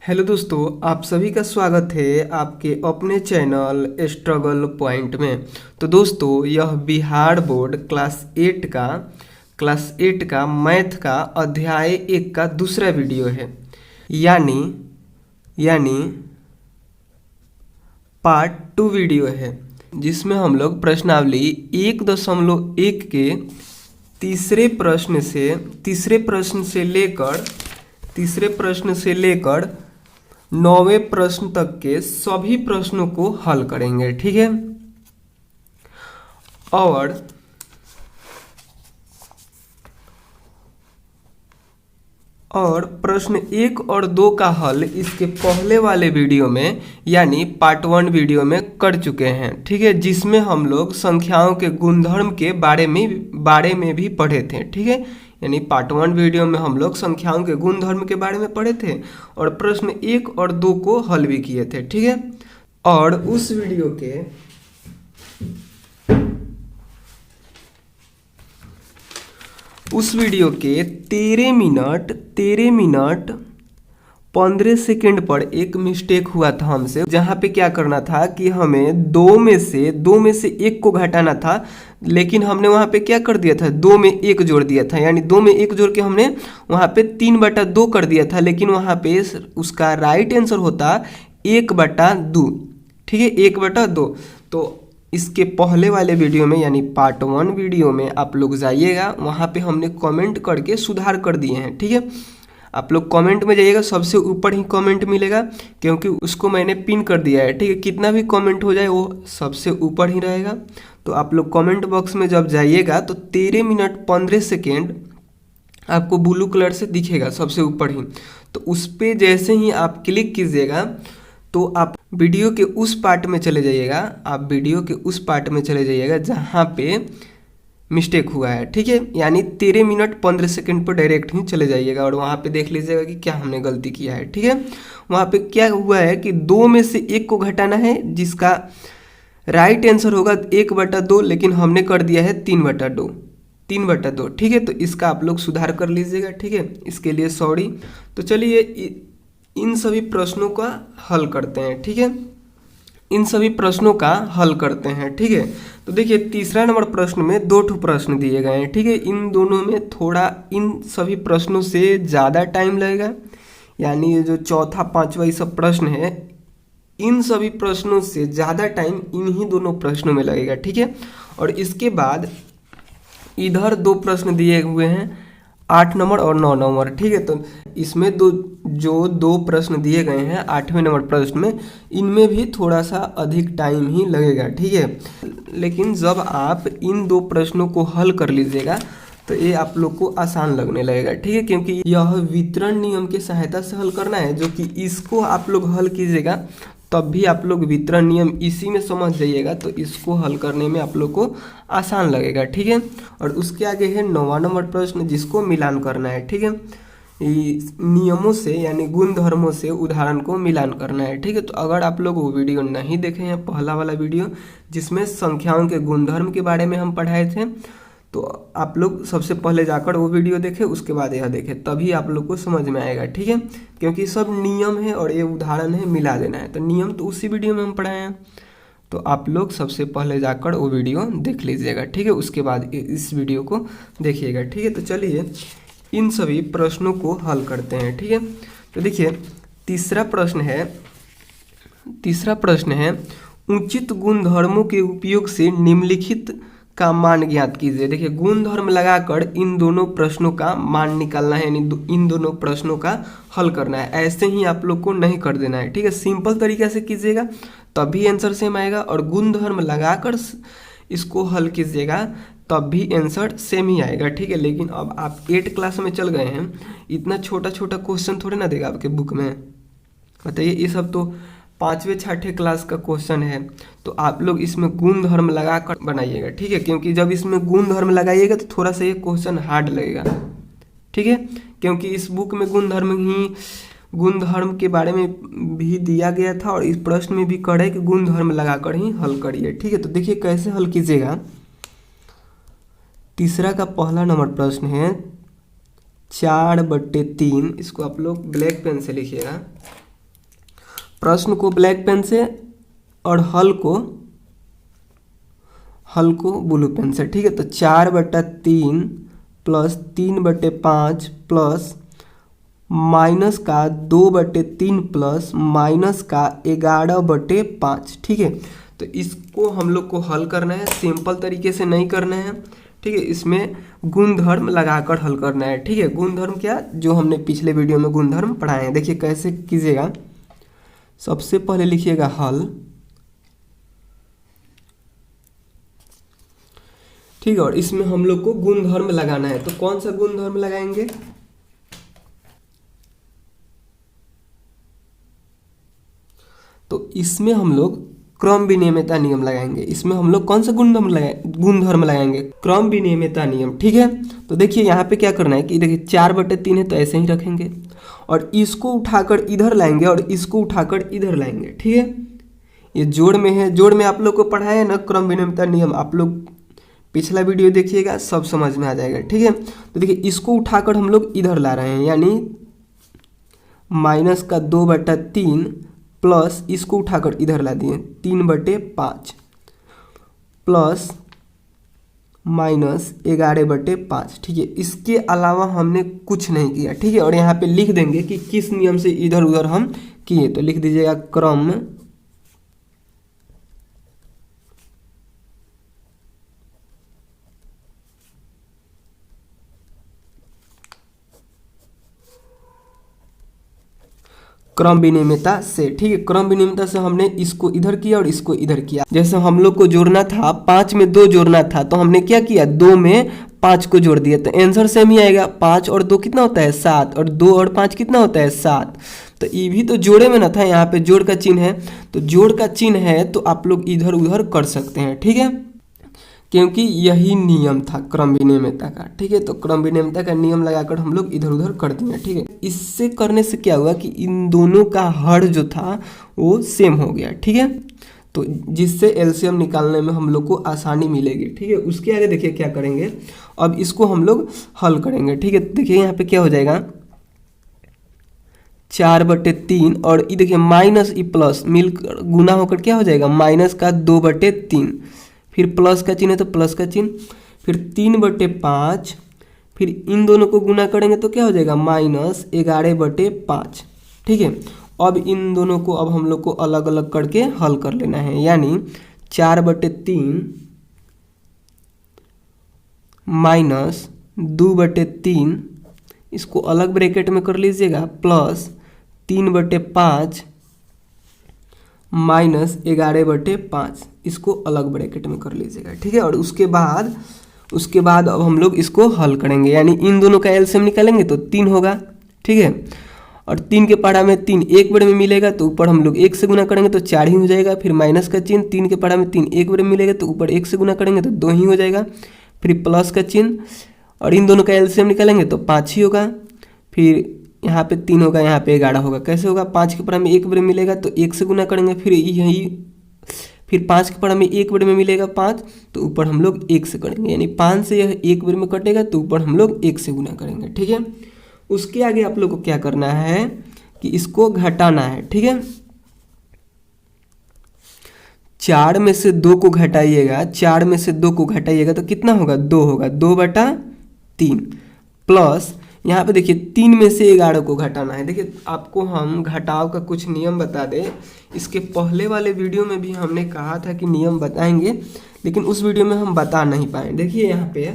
Hello दोस्तों, आप सभी का स्वागत है आपके अपने चैनल स्ट्रगल पॉइंट में। तो दोस्तों, यह बिहार बोर्ड क्लास 8 का मैथ का अध्याय 1 का दूसरा वीडियो है, यानी पार्ट 2 वीडियो है, जिसमें हम लोग प्रश्नावली 1.1 के तीसरे प्रश्न से लेकर 9वें प्रश्न तक के सभी प्रश्नों को हल करेंगे। ठीक है। और प्रश्न 1 और 2 का हल इसके पहले वाले वीडियो में यानी पार्ट 1 वीडियो में कर चुके हैं। ठीक है, जिसमें हम लोग संख्याओं के गुणधर्म के बारे में भी पढ़े थे। ठीक है, यानी पार्ट 1 वीडियो में हम लोग संख्याओं के गुणधर्म के बारे में पढ़े थे और प्रश्न 1 और 2 को हल भी किए थे। ठीक है, और उस वीडियो के 13 मिनट 15 सेकेंड पर एक मिस्टेक हुआ था हमसे, जहाँ पे क्या करना था कि हमें दो में से एक को घटाना था, लेकिन हमने वहाँ पे क्या कर दिया था, 2 में 1 जोड़ दिया था। यानी 2 में 1 जोड़ के हमने वहाँ पे 3/2 कर दिया था, लेकिन वहाँ पे उसका राइट आंसर होता 1/2। ठीक है, 1/2। तो इसके पहले वाले वीडियो में यानी पार्ट 1 वीडियो में आप लोग जाइएगा, वहाँ पे हमने कमेंट करके सुधार कर दिए हैं। ठीक है, आप लोग कमेंट में जाइएगा, सबसे ऊपर ही कमेंट मिलेगा, क्योंकि उसको मैंने पिन कर दिया है। ठीक है, कितना भी कमेंट हो जाए वो सबसे ऊपर ही रहेगा। तो आप लोग कमेंट बॉक्स में जब जाइएगा तो 13 मिनट 15 सेकेंड आपको ब्लू कलर से दिखेगा सबसे ऊपर ही। तो उस पर जैसे ही आप क्लिक कीजिएगा तो आप वीडियो के उस पार्ट में चले जाइएगा जहाँ पे मिस्टेक हुआ है। ठीक है, यानी 13 मिनट 15 सेकेंड पर डायरेक्ट ही चले जाइएगा और वहाँ पे देख लीजिएगा कि क्या हमने गलती किया है। ठीक है, वहाँ पे क्या हुआ है कि 2 में से 1 को घटाना है, जिसका राइट आंसर होगा 1/2, लेकिन हमने कर दिया है 3/2। ठीक है, तो इसका आप लोग सुधार कर लीजिएगा। ठीक है, इसके लिए सॉरी। तो चलिए इन सभी प्रश्नों का हल करते हैं। ठीक है, तो देखिए तीसरा नंबर प्रश्न में 2 प्रश्न दिए गए हैं। ठीक है, इन दोनों में थोड़ा इन सभी प्रश्नों से ज़्यादा टाइम लगेगा, यानी ये जो चौथा 5वां ये सब प्रश्न है, इन सभी प्रश्नों से ज़्यादा टाइम इन्हीं दोनों प्रश्नों में लगेगा। ठीक है, और इसके बाद इधर 2 प्रश्न दिए हुए हैं, 8 नंबर और 9 नंबर। ठीक है, तो इसमें जो दो प्रश्न दिए गए हैं 8वें नंबर प्रश्न में, इनमें भी थोड़ा सा अधिक टाइम ही लगेगा। ठीक है, लेकिन जब आप इन 2 प्रश्नों को हल कर लीजिएगा तो ये आप लोग को आसान लगने लगेगा। ठीक है, क्योंकि यह वितरण नियम की सहायता से हल करना है, जो कि इसको आप लोग हल कीजिएगा तब भी आप लोग वितरण नियम इसी में समझ जाइएगा, तो इसको हल करने में आप लोग को आसान लगेगा। ठीक है, और उसके आगे है 9वां नंबर प्रश्न, जिसको मिलान करना है। ठीक है, नियमों से यानी गुण धर्मों से उदाहरण को मिलान करना है। ठीक है, तो अगर आप लोग वो वीडियो नहीं देखे हैं, पहला वाला वीडियो जिसमें संख्याओं के गुणधर्म के बारे में हम पढ़ाए थे, तो आप लोग सबसे पहले जाकर वो वीडियो देखें, उसके बाद यह देखें, तभी आप लोग को समझ में आएगा। ठीक है, क्योंकि सब नियम है और ये उदाहरण है, मिला देना है, तो नियम तो उसी वीडियो में हम पढ़ाए हैं, तो आप लोग सबसे पहले जाकर वो वीडियो देख लीजिएगा। ठीक है, उसके बाद इस वीडियो को देखिएगा। ठीक है, तो चलिए इन सभी प्रश्नों को हल करते हैं। ठीक है, तो देखिए तीसरा प्रश्न है उचित गुणधर्मों के उपयोग से निम्नलिखित का मान ज्ञात कीजिए। देखिए गुणधर्म लगाकर इन दोनों प्रश्नों का मान निकालना है, यानी इन दोनों प्रश्नों का हल करना है। ऐसे ही आप लोग को नहीं कर देना है। ठीक है, सिंपल तरीके से कीजिएगा तभी आंसर सेम आएगा, और गुणधर्म लगाकर इसको हल कीजिएगा तब भी आंसर सेम ही आएगा। ठीक है, लेकिन अब आप 8 क्लास में चल गए हैं, इतना छोटा क्वेश्चन थोड़े ना देगा आपके बुक में, बताइए। ये सब तो 5वें 6ठे क्लास का क्वेश्चन है, तो आप लोग इसमें गुण धर्म लगा कर बनाइएगा। ठीक है, क्योंकि जब इसमें गुण धर्म लगाइएगा तो थोड़ा सा ये क्वेश्चन हार्ड लगेगा। ठीक है, क्योंकि इस बुक में गुण धर्म के बारे में भी दिया गया था, और इस प्रश्न में भी करें कि गुण धर्म लगाकर ही हल करिए। ठीक है, तो देखिए कैसे हल कीजिएगा। तीसरा का पहला नंबर प्रश्न है 4/3, इसको आप लोग ब्लैक पेन से लिखिएगा। प्रश्न को ब्लैक पेन से और हल को ब्लू पेन से, ठीक है। तो 4/3 प्लस 3/5 प्लस माइनस का 2/3 प्लस माइनस का 11/5, ठीक है। तो इसको हम लोग को हल करना है, सिंपल तरीके से नहीं करना है, ठीक है। इसमें गुणधर्म लगाकर हल करना है, ठीक है। गुणधर्म क्या, जो हमने पिछले वीडियो में गुणधर्म पढ़ाए हैं। देखिए कैसे कीजिएगा, सबसे पहले लिखिएगा हल, ठीक है। और इसमें हम लोग को गुणधर्म लगाना है। तो कौन सा गुणधर्म लगाएंगे, तो इसमें हम लोग क्रम विनियमितता नियम लगाएंगे। इसमें हम लोग कौन सा गुणधर्म लगाएंगे, क्रम विनियमितता नियम, ठीक है। तो देखिए यहाँ पे क्या करना है कि देखिए 4/3 है तो ऐसे ही रखेंगे और इसको उठाकर इधर लाएंगे और इसको उठाकर इधर लाएंगे, ठीक है। ये जोड़ में है, जोड़ में आप लोग को पढ़ाया है ना क्रम विनियमितता नियम, आप लोग पिछला वीडियो देखिएगा, सब समझ में आ जाएगा, ठीक है। तो देखिए इसको उठाकर हम लोग इधर ला रहे हैं, यानी माइनस का 2/3 प्लस इसको उठाकर इधर ला दिए 3/5 प्लस माइनस 11/5, ठीक है। इसके अलावा हमने कुछ नहीं किया, ठीक है। और यहाँ पे लिख देंगे कि किस नियम से इधर उधर हम किए, तो लिख दीजिएगा क्रम विनियमितता से, ठीक है। क्रम विनियमितता से हमने इसको इधर किया और इसको इधर किया। जैसे हम लोग को जोड़ना था 5 में 2 जोड़ना था, तो हमने क्या किया 2 में 5 को जोड़ दिया, तो आंसर सेम ही आएगा। 5 और 2 कितना होता है 7, और 2 और 5 कितना होता है 7। तो ये भी तो जोड़े में ना था, यहाँ पे जोड़ का चिन्ह है, तो जोड़ का चिन्ह है तो आप लोग इधर उधर कर सकते हैं, ठीक है, क्योंकि यही नियम था क्रम विनियमितता का, ठीक है। तो क्रम विनियमितता का नियम लगाकर हम लोग इधर उधर कर दिए, ठीक है। इससे करने से क्या हुआ कि इन दोनों का हर जो था वो सेम हो गया, ठीक है। तो जिससे एलसीएम निकालने में हम लोग को आसानी मिलेगी, ठीक है। उसके आगे देखिए क्या करेंगे, अब इसको हम लोग हल करेंगे, ठीक है। देखिए यहाँ पे क्या हो जाएगा 4/3 और ये देखिए माइनस ई प्लस मिलकर गुना होकर क्या हो जाएगा माइनस का 2/3, फिर प्लस का चिन्ह है तो प्लस का चिन्ह, फिर 3/5, फिर इन दोनों को गुना करेंगे तो क्या हो जाएगा माइनस 11/5, ठीक है। अब इन दोनों को अब हम लोग को अलग अलग करके हल कर लेना है, यानी 4/3 माइनस 2/3 इसको अलग ब्रैकेट में कर लीजिएगा, प्लस 3/5 माइनस 11/5 इसको अलग ब्रैकेट में कर लीजिएगा, ठीक है। और उसके बाद अब हम लोग इसको हल करेंगे, यानी इन दोनों का एलसीएम निकालेंगे तो 3 होगा, ठीक है। और 3 के पढ़ा में 3 एक बार में मिलेगा तो ऊपर हम लोग 1 से गुना करेंगे तो 4 ही हो जाएगा, फिर माइनस का चिन्ह, 3 के पढ़ा में 3 एक बार में मिलेगा तो ऊपर 1 से गुना करेंगे तो 2 ही हो जाएगा, फिर प्लस का चिन्ह, और इन दोनों का एलसीएम निकालेंगे तो 5 ही होगा, फिर यहाँ पे 3 होगा, यहाँ पे 11 होगा। कैसे होगा 5 के पढ़ा में एक बार मिलेगा तो 1 से गुना करेंगे, फिर 5 के पढ़ा में एक बार में मिलेगा 5 तो ऊपर हम लोग 1 से करेंगे, यानी 5 से यह एक बार में कटेगा तो ऊपर हम लोग 1 से गुना करेंगे, ठीक है। उसके आगे आप लोग को क्या करना है कि इसको घटाना है, ठीक है। 4 में से 2 को घटाइएगा, 4 में से 2 को घटाइएगा तो कितना होगा 2 होगा, 2/3 प्लस यहाँ पे देखिए 3 में से 11 को घटाना है। देखिए आपको हम घटाव का कुछ नियम बता दें, इसके पहले वाले वीडियो में भी हमने कहा था कि नियम बताएंगे, लेकिन उस वीडियो में हम बता नहीं पाए। देखिए यहाँ पे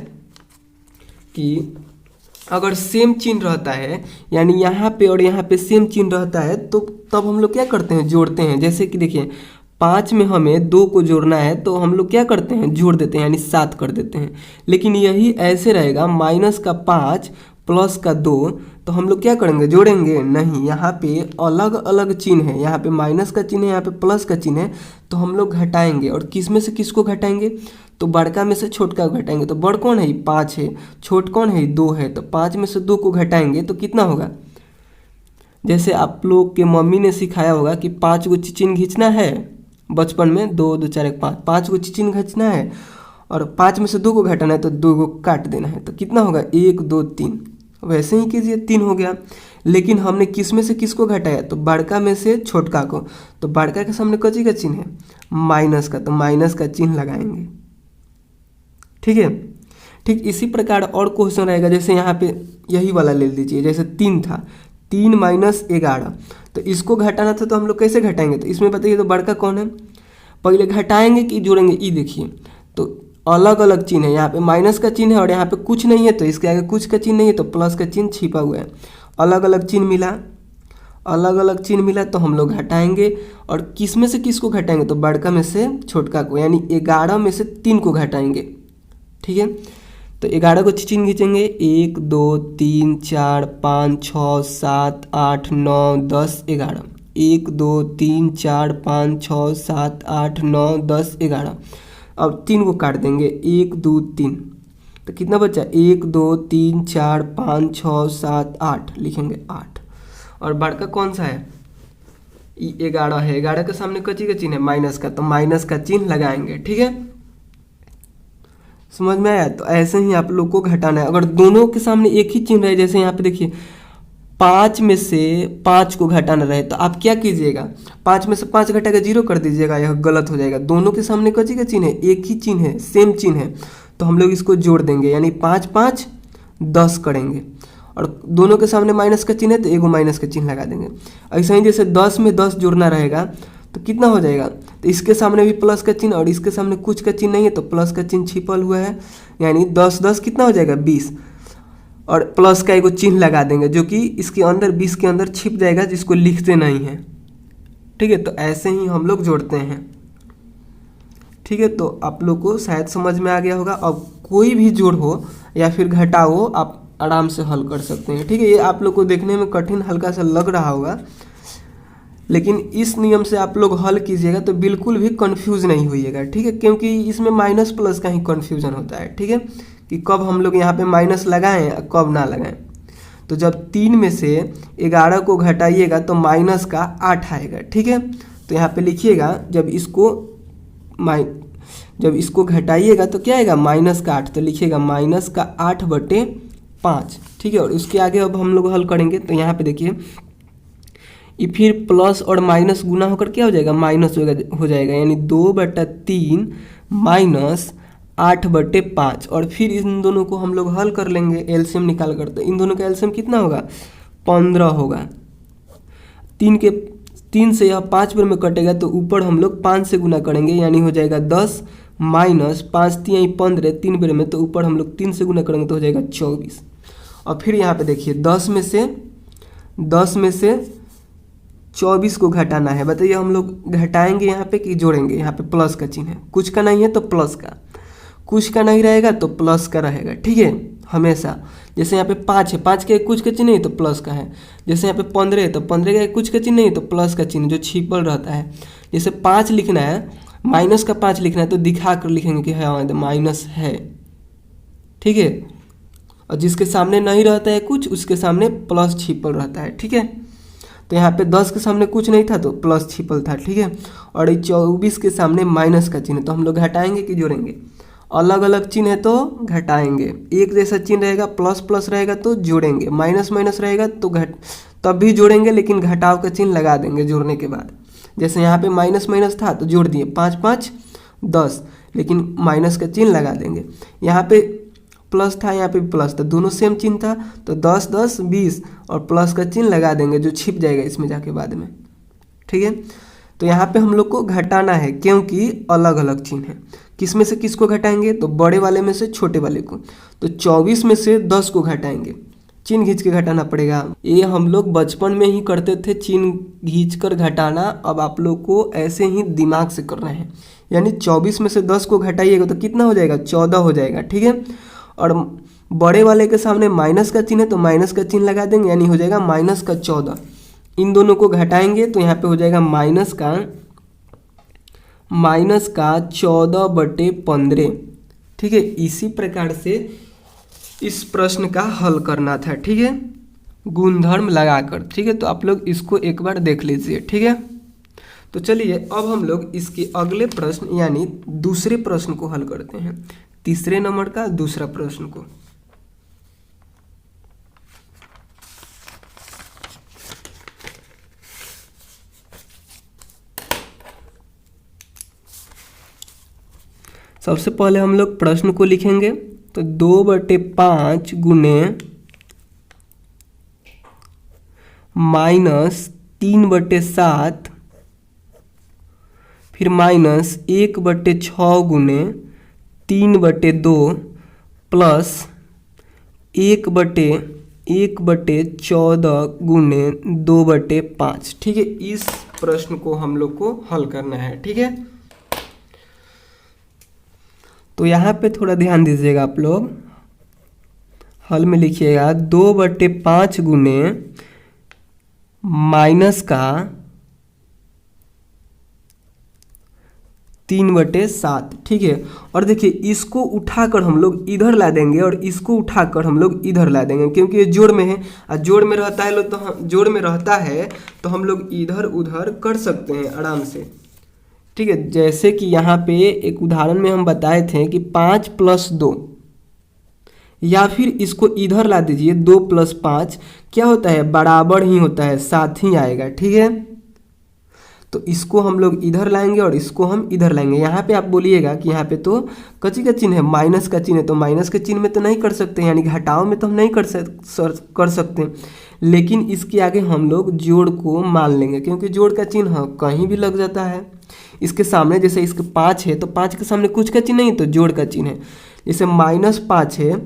कि अगर सेम चिन्ह रहता है, यानी यहाँ पे और यहाँ पे सेम चिन्ह रहता है, तो तब हम लोग क्या करते हैं जोड़ते हैं। जैसे कि देखिए 5 में हमें 2 को जोड़ना है तो हम लोग क्या करते हैं जोड़ देते हैं, यानी 7 कर देते हैं। लेकिन यही ऐसे रहेगा माइनस का 5 प्लस का 2, तो हम लोग क्या करेंगे जोड़ेंगे नहीं, यहाँ पे अलग अलग चिन्ह है, यहाँ पे माइनस का चिन्ह है, यहाँ पे प्लस का चिन्ह है, तो हम लोग घटाएंगे। और किस में से किसको घटाएंगे, तो बड़का में से छोटका को घटाएंगे। तो बड़ कौन है 5 है, छोट कौन है 2 है, तो 5 में से 2 को घटाएंगे तो कितना होगा। जैसे आप लोग के मम्मी ने सिखाया होगा कि 5 गो चिचिन खींचना है बचपन में, 2 2 4 1 5, 5 गो चिचिन खींचना है और 5 में से 2 को घटाना है तो 2 को काट देना है, तो कितना होगा 1 2 3, वैसे ही कीजिए, 3 हो गया। लेकिन हमने किस में से किसको घटाया, तो बड़का में से छोटका को। तो बड़का के सामने कची का चिन्ह है, माइनस का, तो माइनस का चिन्ह लगाएंगे। ठीक है। ठीक इसी प्रकार और क्वेश्चन रहेगा, जैसे यहाँ पे यही वाला ले लीजिए, जैसे 3 था, 3 माइनस 11, तो इसको घटाना था, तो हम लोग कैसे घटाएंगे, तो इसमें बताइए तो बड़का कौन है, पहले घटाएंगे कि जोड़ेंगे। ई देखिए, तो अलग अलग चिन्ह है, यहाँ पे माइनस का चिन्ह है और यहाँ पे कुछ नहीं है, तो इसके आगे कुछ का चिन्ह नहीं है, तो प्लस का चिन्ह छिपा हुआ है। अलग अलग चिन्ह मिला, अलग अलग चिन्ह मिला, तो हम लोग घटाएंगे। और किस में से किसको घटाएंगे, तो बड़का में से छोटका को, यानी 11 में से 3 को घटाएंगे। ठीक है, तो 11 को चिन्ह खींचेंगे, 1 2 3 4 5 6 7 8 9 10 11, 1 2 3 4 5 6 7 8 9 10 11। अब 3 को काट देंगे, 1 2 3, तो कितना बचा, 1 2 3 4 5 6 7 8, लिखेंगे 8। और बड़का कौन सा है, 11 है, 11 के सामने कची का चिन्ह है, माइनस का, तो माइनस का चिन्ह लगाएंगे। ठीक है, समझ में आया। तो ऐसे ही आप लोग को घटाना है। अगर दोनों के सामने एक ही चिन्ह रहे, जैसे यहाँ पे देखिए 5 में से 5 को घटाना रहे, तो आप क्या कीजिएगा, 5 में से 5 घटा के 0 कर दीजिएगा, यह गलत हो जाएगा। दोनों के सामने कची का चिन्ह है, एक ही चिन्ह है, सेम चिन्ह है, तो हम लोग इसको जोड़ देंगे, यानी 5 5 10 करेंगे। और दोनों के सामने माइनस का चिन्ह है, तो एगो माइनस का चिन्ह लगा देंगे। ऐसा ही जैसे 10 में 10 जोड़ना रहेगा, तो कितना हो जाएगा, तो इसके सामने भी प्लस का चिन्ह और इसके सामने कुछ का चिन्ह नहीं है, तो प्लस का चिन्ह छिपल हुआ है, यानी 10 10 कितना हो जाएगा, 20। और प्लस का एगो चिन्ह लगा देंगे, जो कि इसके अंदर 20 के अंदर छिप जाएगा, जिसको लिखते नहीं है। ठीक है, तो ऐसे ही हम लोग जोड़ते हैं। ठीक है, तो आप लोग को शायद समझ में आ गया होगा। अब कोई भी जोड़ हो या फिर घटाव हो, आप आराम से हल कर सकते हैं। ठीक है, ये आप लोग को देखने में कठिन हल्का सा लग रहा होगा, लेकिन इस नियम से आप लोग हल कीजिएगा तो बिल्कुल भी कंफ्यूज नहीं होइएगा। ठीक है, क्योंकि इसमें माइनस प्लस का ही कंफ्यूजन होता है। ठीक है, कि कब हम लोग यहाँ पे माइनस लगाएं और कब ना लगाएं। तो जब 3 में से 11 को घटाइएगा तो माइनस का 8 आएगा। ठीक है, तो यहाँ पे लिखिएगा, जब इसको घटाइएगा तो क्या आएगा, माइनस का 8, तो लिखिएगा माइनस का 8/5। ठीक है, और उसके आगे अब हम लोग हल करेंगे, तो यहाँ पे देखिए ये फिर प्लस और माइनस गुना होकर क्या हो जाएगा, माइनस हो जाएगा, यानी 2/3 माइनस 8/5। और फिर इन दोनों को हम लोग हल कर लेंगे एलसीएम निकाल कर। तो इन दोनों का एलसीएम कितना होगा, 15 होगा। 3 से यह 5 बार में कटेगा, तो ऊपर हम लोग 5 से गुना करेंगे, यानी हो जाएगा 10 माइनस 5 3 15, 3 बार में, तो ऊपर हम लोग 3 से गुना करेंगे तो हो जाएगा 24। और फिर यहाँ पे देखिए 10 में से 24 को घटाना है। बताइए हम लोग घटाएंगे यहाँ पे कि जोड़ेंगे, यहाँ पे प्लस का चिन्ह है, कुछ का नहीं है तो प्लस का, कुछ का नहीं रहेगा तो प्लस का रहेगा। ठीक है, हमेशा जैसे यहाँ पे 5 है, 5 के कुछ का चिन्ह नहीं तो प्लस का है। जैसे यहाँ पे 15 है, तो 15 का कुछ का चिन्ह नहीं तो प्लस का चिन्ह जो छिपल रहता है। जैसे 5 लिखना है, माइनस का 5 लिखना है, तो दिखा कर लिखेंगे कि हाँ माइनस है। ठीक है, और जिसके सामने नहीं रहता है कुछ, उसके सामने प्लस छिपल रहता है। ठीक है, तो यहाँ पे 10 के सामने कुछ नहीं था तो प्लस छिपल था। ठीक है, और 24 के सामने माइनस का चिन्ह, तो हम लोग घटाएंगे कि जोड़ेंगे, अलग अलग चिन्ह है तो घटाएंगे। एक जैसा चिन्ह रहेगा, प्लस प्लस रहेगा तो जोड़ेंगे, माइनस माइनस रहेगा तो तब भी जोड़ेंगे, लेकिन घटाव का चिन्ह लगा देंगे जोड़ने के बाद। जैसे यहाँ पे माइनस माइनस था तो जोड़ दिए, 5 5 10, लेकिन माइनस का चिन्ह लगा देंगे। यहाँ पे प्लस था, यहाँ पे प्लस था, दोनों सेम चिन्ह था, तो 10 10 20 और प्लस का चिन्ह लगा देंगे, जो छिप जाएगा इसमें जाके बाद में। ठीक है, तो यहाँ पे हम लोग को घटाना है, क्योंकि अलग अलग चिन्ह है। किस में से किसको घटाएंगे, तो बड़े वाले में से छोटे वाले को। तो 24 में से 10 को घटाएंगे, चिन्ह खींच के घटाना पड़ेगा। ये हम लोग बचपन में ही करते थे, चिन्ह खींच कर घटाना। अब आप लोग को ऐसे ही दिमाग से करना है, यानी 24 में से 10 को घटाइएगा तो कितना हो जाएगा, 14 हो जाएगा। ठीक है, और बड़े वाले के सामने माइनस का चिन्ह है, तो माइनस का चिन्ह लगा देंगे, यानी हो जाएगा माइनस का 14। इन दोनों को घटाएंगे तो यहाँ पे हो जाएगा माइनस का 14/15। ठीक है, इसी प्रकार से इस प्रश्न का हल करना था। ठीक है, गुणधर्म लगाकर। ठीक है, तो आप लोग इसको एक बार देख लीजिए। ठीक है, तो चलिए अब हम लोग इसके अगले प्रश्न यानी दूसरे प्रश्न को हल करते हैं, तीसरे नंबर का दूसरा प्रश्न को। सबसे पहले हम लोग प्रश्न को लिखेंगे, तो 2/5 गुने -3/7 फिर -1/6 गुने 3/2 प्लस 1/14 गुने 2/5। ठीक है, इस प्रश्न को हम लोग को हल करना है। ठीक है, तो यहाँ पे थोड़ा ध्यान दीजिएगा आप लोग, हल में लिखिएगा 2/5 गुने माइनस का 3/7। ठीक है, और देखिए इसको उठाकर हम लोग इधर ला देंगे और इसको उठाकर हम लोग इधर ला देंगे, क्योंकि ये जोड़ में है और जोड़ में रहता है तो हम लोग इधर उधर कर सकते हैं आराम से। ठीक है, जैसे कि यहाँ पे एक उदाहरण में हम बताए थे कि 5 + 2, या फिर इसको इधर ला दीजिए 2 + 5 क्या होता है, बराबर ही होता है, साथ ही आएगा। ठीक है, तो इसको हम लोग इधर लाएंगे और इसको हम इधर लाएंगे। यहाँ पे आप बोलिएगा कि यहाँ पे तो कची का चिन्ह है, माइनस का चिन्ह है, तो माइनस के चिन्ह में तो नहीं कर सकते, यानी घटाव में तो हम नहीं कर सकते, लेकिन इसके आगे हम लोग जोड़ को मान लेंगे, क्योंकि जोड़ का चिन्ह कहीं भी लग जाता है। इसके सामने जैसे इसके 5 है तो 5 के सामने कुछ का चिन्ह नहीं, तो जोड़ का चिन्ह है। जैसे -5 है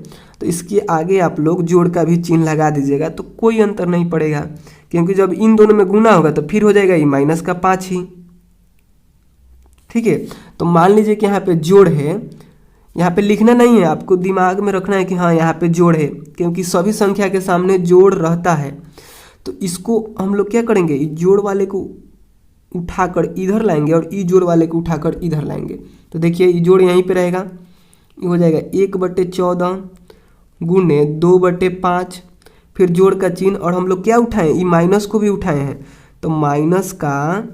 तो इसके आगे आप लोग जोड़ का भी चिन्ह लगा दीजिएगा, तो कोई अंतर नहीं पड़ेगा, क्योंकि जब इन दोनों में गुना होगा तो फिर हो जाएगा ये -5 ही। ठीक है, तो मान लीजिए कि यहाँ पे जोड़ है, यहाँ पे लिखना नहीं है, आपको दिमाग में रखना है कि हाँ यहाँ पे जोड़ है, क्योंकि सभी संख्या के सामने जोड़ रहता है। तो इसको हम लोग क्या करेंगे, इस जोड़ वाले को उठाकर इधर लाएंगे और ई जोड़ वाले को उठाकर इधर लाएंगे। तो देखिए ये जोड़ यहीं पे रहेगा, ये हो जाएगा 1/14 गुने 2/5, फिर जोड़ का चिन्ह, और हम लोग क्या उठाए, ये माइनस को भी उठाए हैं, तो माइनस का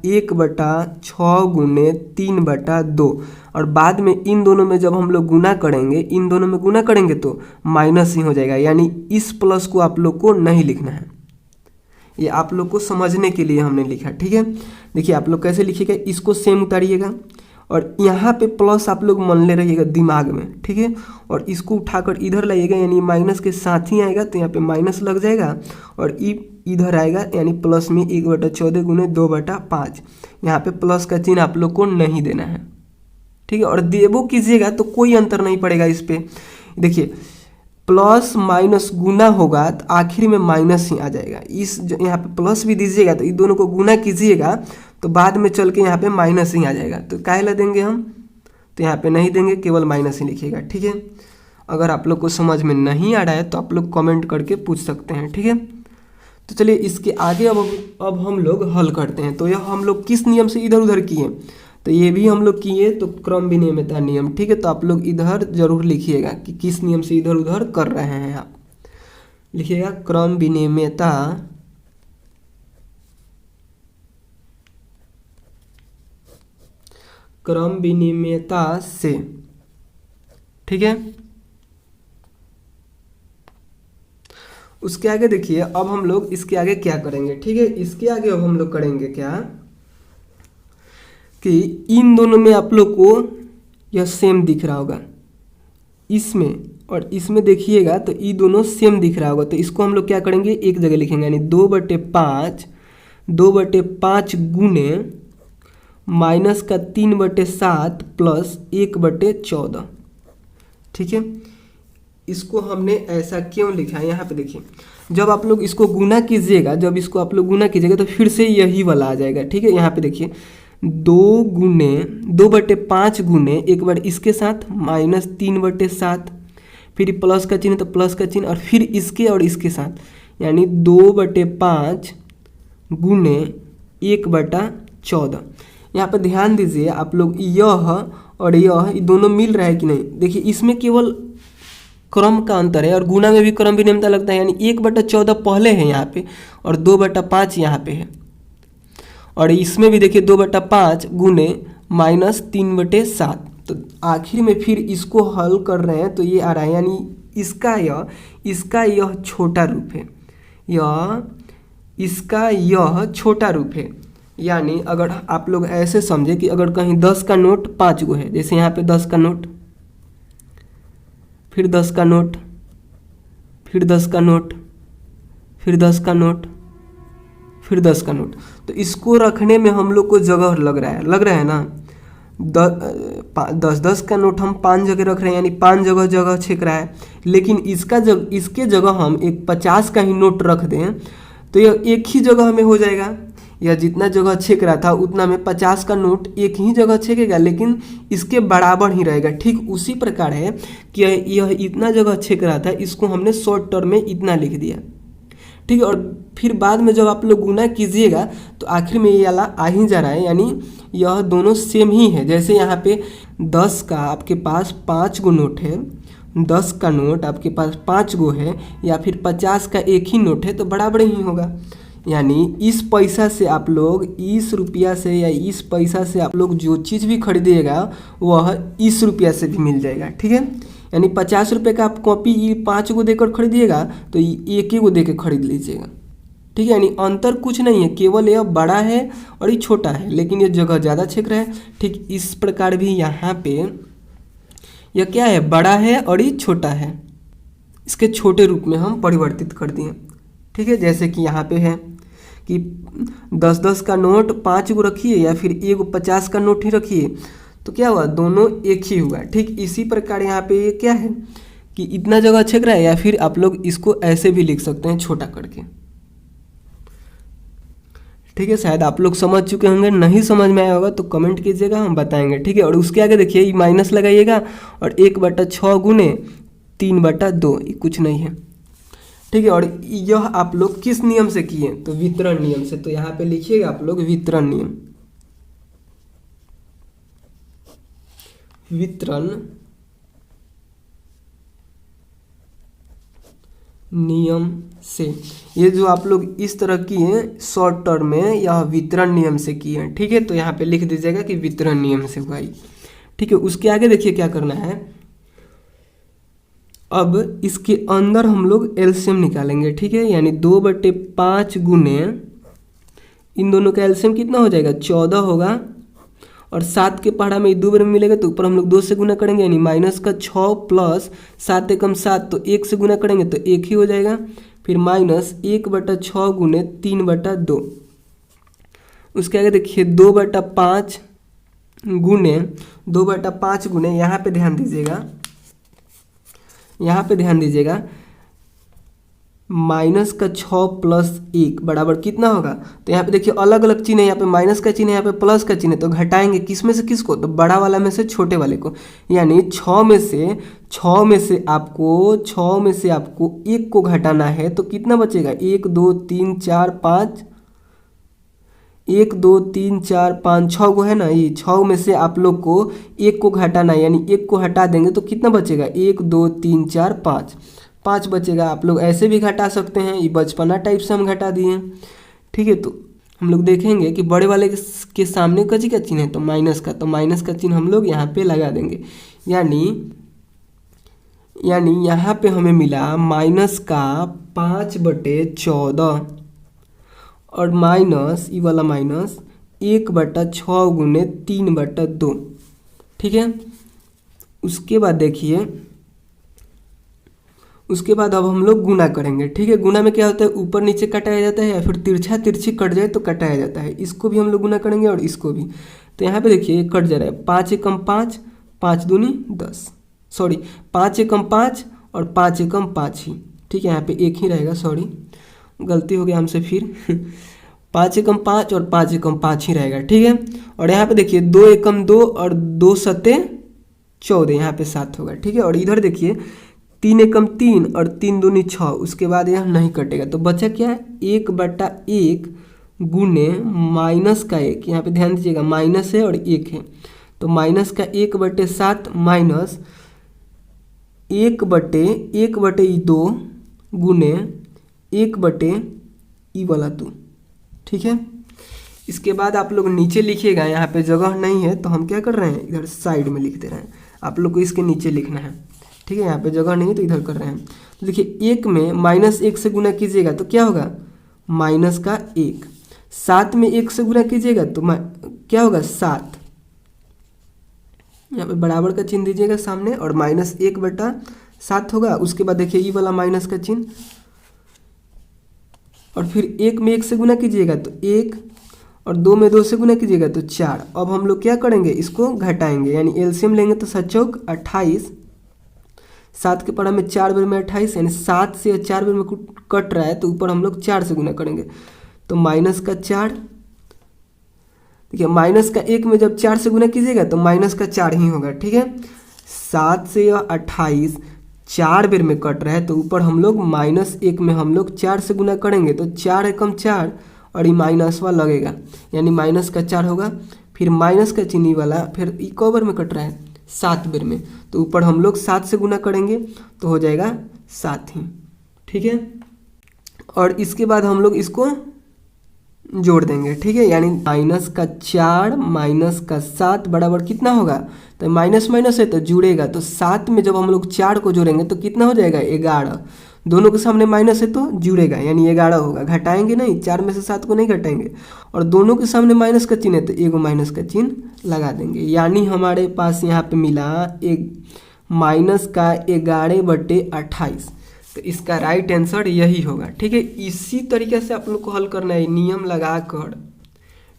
1/6 गुने 3/2, और बाद में इन दोनों में जब हम लोग गुना करेंगे तो माइनस ही हो जाएगा, यानी इस प्लस को आप लोग को नहीं लिखना है, ये आप लोग को समझने के लिए हमने लिखा। ठीक है, देखिए आप लोग कैसे लिखिएगा, इसको सेम उतारिएगा और यहाँ पे प्लस आप लोग मान ले रहिएगा दिमाग में। ठीक है, और इसको उठाकर इधर लाइएगा, यानी माइनस के साथ ही आएगा, तो यहाँ पे माइनस लग जाएगा और इधर आएगा, यानी प्लस में 1/14 गुने 2/5। यहाँ पे प्लस का चिन्ह आप लोग को नहीं देना है। ठीक है, और देवो कीजिएगा तो कोई अंतर नहीं पड़ेगा इस पर। देखिए प्लस माइनस गुना होगा तो आखिर में माइनस ही आ जाएगा, इस यहाँ पे प्लस भी दीजिएगा तो इन दोनों को गुना कीजिएगा तो बाद में चल के यहाँ पे माइनस ही आ जाएगा, तो काहे ला देंगे हम, तो यहाँ पे नहीं देंगे, केवल माइनस ही लिखिएगा। ठीक है, अगर आप लोग को समझ में नहीं आ रहा है तो आप लोग कमेंट करके पूछ सकते हैं। ठीक है, तो चलिए इसके आगे अब हम लोग हल करते हैं। तो यह हम लोग किस नियम से इधर उधर किए, तो ये भी हम लोग किए तो क्रम विनिमयता नियम। ठीक है, तो आप लोग इधर जरूर लिखिएगा कि किस नियम से इधर उधर कर रहे हैं। आप लिखिएगा क्रम विनिमयता से। ठीक है, उसके आगे देखिए अब हम लोग इसके आगे क्या करेंगे। ठीक है, इसके आगे अब हम लोग करेंगे क्या कि इन दोनों में आप लोग को यह सेम दिख रहा होगा, इसमें और इसमें देखिएगा तो ये दोनों सेम दिख रहा होगा, तो इसको हम लोग क्या करेंगे, एक जगह लिखेंगे, यानी 2/5 गुने माइनस का 3/7 प्लस 1/14। ठीक है, इसको हमने ऐसा क्यों लिखा है, यहाँ पे देखिए जब आप लोग इसको गुना कीजिएगा, तो फिर से यही वाला आ जाएगा। ठीक है, यहाँ पे देखिए 2/5 गुने एक बार इसके साथ -3/7, फिर प्लस का चिन्ह तो प्लस का चिन्ह, और फिर इसके और इसके साथ, यानी 2/5 गुने 1/14। यहाँ पर ध्यान दीजिए आप लोग, यह और यह दोनों मिल रहा है कि नहीं। देखिए इसमें केवल क्रम का अंतर है और गुना में भी क्रम विनिमयता लगता है, यानी 1/14 पहले है यहाँ पे और 2/5 यहाँ पे है, और इसमें भी देखिए 2/5 गुने -3/7। तो आखिर में फिर इसको हल कर रहे हैं तो ये आ रहा है, यानी इसका यह छोटा रूप है, इसका यह छोटा रूप है, यानी अगर आप लोग ऐसे समझे कि अगर कहीं 10 का नोट 5 गो है, जैसे यहाँ पे 10 का नोट, फिर 10 का नोट, फिर 10 का नोट, फिर 10 का नोट, फिर 10 का नोट, तो इसको रखने में हम लोग को जगह लग रहा है ना। 10 का नोट हम 5 जगह रख रहे हैं, यानी 5 जगह जगह छेक रहा है। लेकिन इसके जगह हम एक 50 का ही नोट रख दें तो यह एक ही जगह में हो जाएगा। यह जितना जगह छेक रहा था उतना में 50 का नोट एक ही जगह छेकेगा, लेकिन इसके बराबर ही रहेगा। ठीक उसी प्रकार है कि यह इतना जगह छेक रहा था, इसको हमने शॉर्ट टर्म में इतना लिख दिया। ठीक है, और फिर बाद में जब आप लोग गुना कीजिएगा तो आखिर में ये वाला आ ही जा रहा है, यानी यह दोनों सेम ही है। जैसे यहाँ पे 10 का आपके पास 5 गो नोट है, 10 का नोट आपके पास 5 गो है, या फिर 50 का एक ही नोट है, तो बराबर ही होगा। यानी इस पैसा से आप लोग, इस रुपया से या इस पैसा से आप लोग जो चीज़ भी खरीदिएगा वह इस रुपया से भी मिल जाएगा। ठीक है, यानी 50 रुपये का आप कॉपी 5 गो देकर खरीदिएगा तो एक ही गो देकर खरीद लीजिएगा। ठीक है, यानी अंतर कुछ नहीं है, केवल यह बड़ा है और ये छोटा है, लेकिन ये जगह ज़्यादा छेक रहा है। ठीक इस प्रकार भी यहाँ पे यह क्या है, बड़ा है और ये छोटा है, इसके छोटे रूप में हम परिवर्तित कर दिए। ठीक है, जैसे कि यहाँ पे है कि 10 का नोट 5 गो रखिए या फिर एक 50 का नोट ही रखिए, तो क्या हुआ, दोनों एक ही हुआ। ठीक इसी प्रकार यहाँ पे ये क्या है कि इतना जगह छेक रहा है, या फिर आप लोग इसको ऐसे भी लिख सकते हैं छोटा करके। ठीक है, शायद आप लोग समझ चुके होंगे, नहीं समझ में आया होगा तो कमेंट कीजिएगा, हम बताएंगे। ठीक है, और उसके आगे देखिए ये माइनस लगाइएगा और 1/6 गुने 3/2, ये कुछ नहीं है। ठीक है, और यह आप लोग किस नियम से किए, तो वितरण नियम से। तो यहाँ पे लिखिएगा आप लोग वितरण नियम, वितरण नियम से। ये जो आप लोग इस तरह किए शॉर्ट टर्म में, यह वितरण नियम से किए हैं। ठीक है, तो यहाँ पे लिख दीजिएगा कि वितरण नियम से हुआ। ठीक है, उसके आगे देखिए क्या करना है, अब इसके अंदर हम लोग एलसीएम निकालेंगे। ठीक है, यानी 2/5 गुने, इन दोनों का एलसीएम कितना हो जाएगा, 14 होगा, और 7 के पहाड़ा में 2 बार में मिलेगा तो ऊपर हम लोग 2 से गुना करेंगे, यानी -6 प्लस 7 एकम 7, तो 1 से गुना करेंगे तो 1 ही हो जाएगा। फिर -1/6 गुने 3/2, उसके आगे देखिए 2/5 गुने 2/5 गुने, यहाँ पे ध्यान दीजिएगा, यहाँ पे ध्यान दीजिएगा, -6 प्लस 1 बराबर कितना होगा, तो यहाँ पे देखिए अलग अलग चिन्ह है, यहाँ पे माइनस का चिन्ह है, यहाँ पे प्लस का चिन्ह है, तो घटाएंगे किस में से किसको, तो बड़ा वाला में से छोटे वाले को। यानी 6 में से आपको 1 को घटाना है, तो कितना बचेगा, 1 2 3 4 5, 1 2 3 4 5 6 को है ना, ये 6 में से आप लोग को 1 को घटाना है, यानी 1 को हटा देंगे तो कितना बचेगा, 1 2 3 4 5 बचेगा। आप लोग ऐसे भी घटा सकते हैं, ये बचपना टाइप से हम घटा दिए। ठीक है, तो हम लोग देखेंगे कि बड़े वाले के सामने कजी का चिन्ह है, तो माइनस का, तो माइनस का चिन्ह हम लोग यहाँ पे लगा देंगे। यानी यहाँ पे हमें मिला -5/14 और माइनस ये वाला माइनस 1/6 गुने 3/2। ठीक है, उसके बाद देखिए, उसके बाद अब हम लोग गुना करेंगे। ठीक है, गुना में क्या होता है, ऊपर नीचे कटाया जाता है, या फिर तिरछा तिरछी कट जाए तो कटाया जाता है। इसको भी हम लोग गुना करेंगे और इसको भी। तो यहाँ पे देखिए कट जा रहा है, 5 एकम 5, 5 दूनी 10, सॉरी 5 एकम 5 और 5 एकम 5 ही। ठीक है, यहाँ पे एक ही रहेगा, सॉरी गलती हो गया हमसे फिर 5 एकम 5 और 5 एकम 5 ही रहेगा। ठीक है, और यहाँ पे देखिए 2 एकम 2 और 2 सते 14, यहाँ पे 7 होगा। ठीक है, और इधर देखिए 3 एकम 3 और 3 दूनी 6, उसके बाद यह नहीं कटेगा, तो बचा क्या है, 1/1 गुने माइनस का 1, यहाँ पे ध्यान दीजिएगा माइनस है और 1 है, तो -1/7 माइनस 1/2 गुने 1/2। ठीक है, इसके बाद आप लोग नीचे लिखिएगा, यहाँ पे जगह नहीं है तो हम क्या कर रहे हैं, इधर साइड में लिख दे रहे हैं। आप लोग को इसके नीचे लिखना है। ठीक है, यहाँ पे जगह नहीं है तो इधर कर रहे हैं। तो देखिए 1 में -1 से गुना कीजिएगा तो क्या होगा, -1, 7 में 1 से गुना कीजिएगा तो क्या होगा 7, यहाँ पे बराबर का चिन्ह दीजिएगा सामने और -1/7 होगा। उसके बाद देखिए ई वाला माइनस का चिन्ह और फिर 1 में 1 से गुना कीजिएगा तो 1 और 2 में 2 से गुना कीजिएगा तो 4। अब हम लोग क्या करेंगे, इसको घटाएंगे यानी एलसीएम लेंगे तो 7 चौक 28, 7 के पढ़ा में 4 बार में 28 यानी 7 से 4 बार में कट रहा है तो ऊपर हम लोग 4 से गुना करेंगे तो -4। देखिए -1 में जब 4 से गुना कीजिएगा तो -4 ही होगा, ठीक है। 7 से 28 4 बार में कट रहा है तो ऊपर हम लोग -1 में हम लोग 4 से गुना करेंगे तो 4 एकम 4 और ये माइनस वाला लगेगा यानी -4 होगा। फिर माइनस का चिन्ह वाला फिर ई कवर में कट रहा है 7 बार में तो ऊपर हम लोग 7 से गुना करेंगे तो हो जाएगा 7 ही, ठीक है। और इसके बाद हम लोग इसको जोड़ देंगे, ठीक है, यानी -4 -7 बराबर कितना होगा, तो माइनस माइनस है तो जुड़ेगा तो 7 में जब हम लोग 4 को जोड़ेंगे तो कितना हो जाएगा 11, दोनों के सामने माइनस है तो जुड़ेगा यानी 11 होगा, घटाएंगे नहीं, 4 में से 7 को नहीं घटाएंगे और दोनों के सामने माइनस का चिन्ह है तो एगो माइनस का चिन्ह लगा देंगे यानी हमारे पास यहाँ पे मिला एक -11/28। तो इसका राइट आंसर यही होगा, ठीक है। इसी तरीके से आप लोग को हल करना है नियम लगा कर,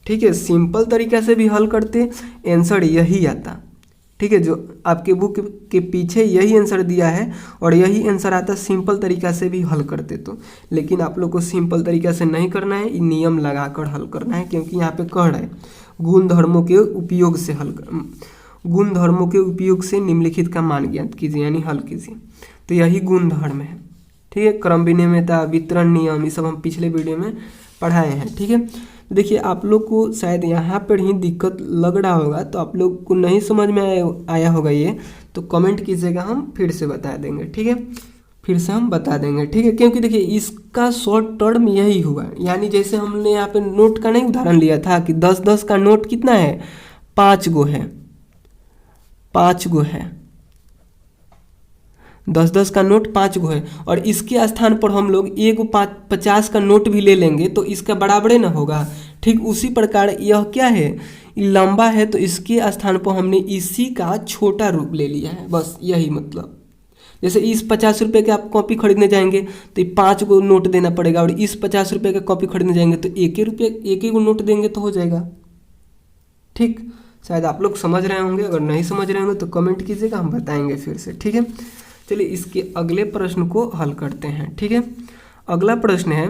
ठीक है। सिंपल तरीके से भी हल करते आंसर यही आता, ठीक है। जो आपके बुक के पीछे यही आंसर दिया है और यही आंसर आता सिंपल तरीका से भी हल करते तो, लेकिन आप लोग को सिंपल तरीका से नहीं करना है, नियम लगा कर हल करना है क्योंकि यहाँ पे कह रहा है गुणधर्मों के उपयोग से गुणधर्मों के उपयोग से निम्नलिखित का मान ज्ञात कीजिए यानी हल कीजिए। तो यही गुणधर्म है, ठीक है। क्रम विनिमयता, वितरण नियम, ये सब हम पिछले वीडियो में पढ़ाए हैं, ठीक है। तो देखिए आप लोग को शायद यहाँ पर ही दिक्कत लग रहा होगा, तो आप लोग को नहीं समझ में आया होगा ये तो कमेंट कीजिएगा, हम फिर से बता देंगे, ठीक है। फिर से हम बता देंगे, ठीक है। क्योंकि देखिए इसका शॉर्ट टर्म यही हुआ, यानी जैसे हमने यहाँ पे नोट का नहीं उदाहरण लिया था कि 10-10 का नोट कितना है, 5 गो है, 5 गो है, 10-10 का नोट 5 गो है और इसके स्थान पर हम लोग 50 का नोट भी ले लेंगे तो इसका बराबरे ना होगा। ठीक उसी प्रकार यह क्या है, लंबा है तो इसके स्थान पर हमने इसी का छोटा रूप ले लिया है, बस यही मतलब। जैसे इस 50 रुपये के आप कॉपी खरीदने जाएंगे तो 5 गो नोट देना पड़ेगा और इस 50 रुपये का कॉपी खरीदने जाएंगे तो एक ही गो नोट देंगे तो हो जाएगा, ठीक। शायद आप लोग समझ रहे होंगे, अगर नहीं समझ रहे होंगे तो कमेंट कीजिएगा, हम बताएंगे फिर से, ठीक है। चलिए इसके अगले प्रश्न को हल करते हैं, ठीक है। अगला प्रश्न है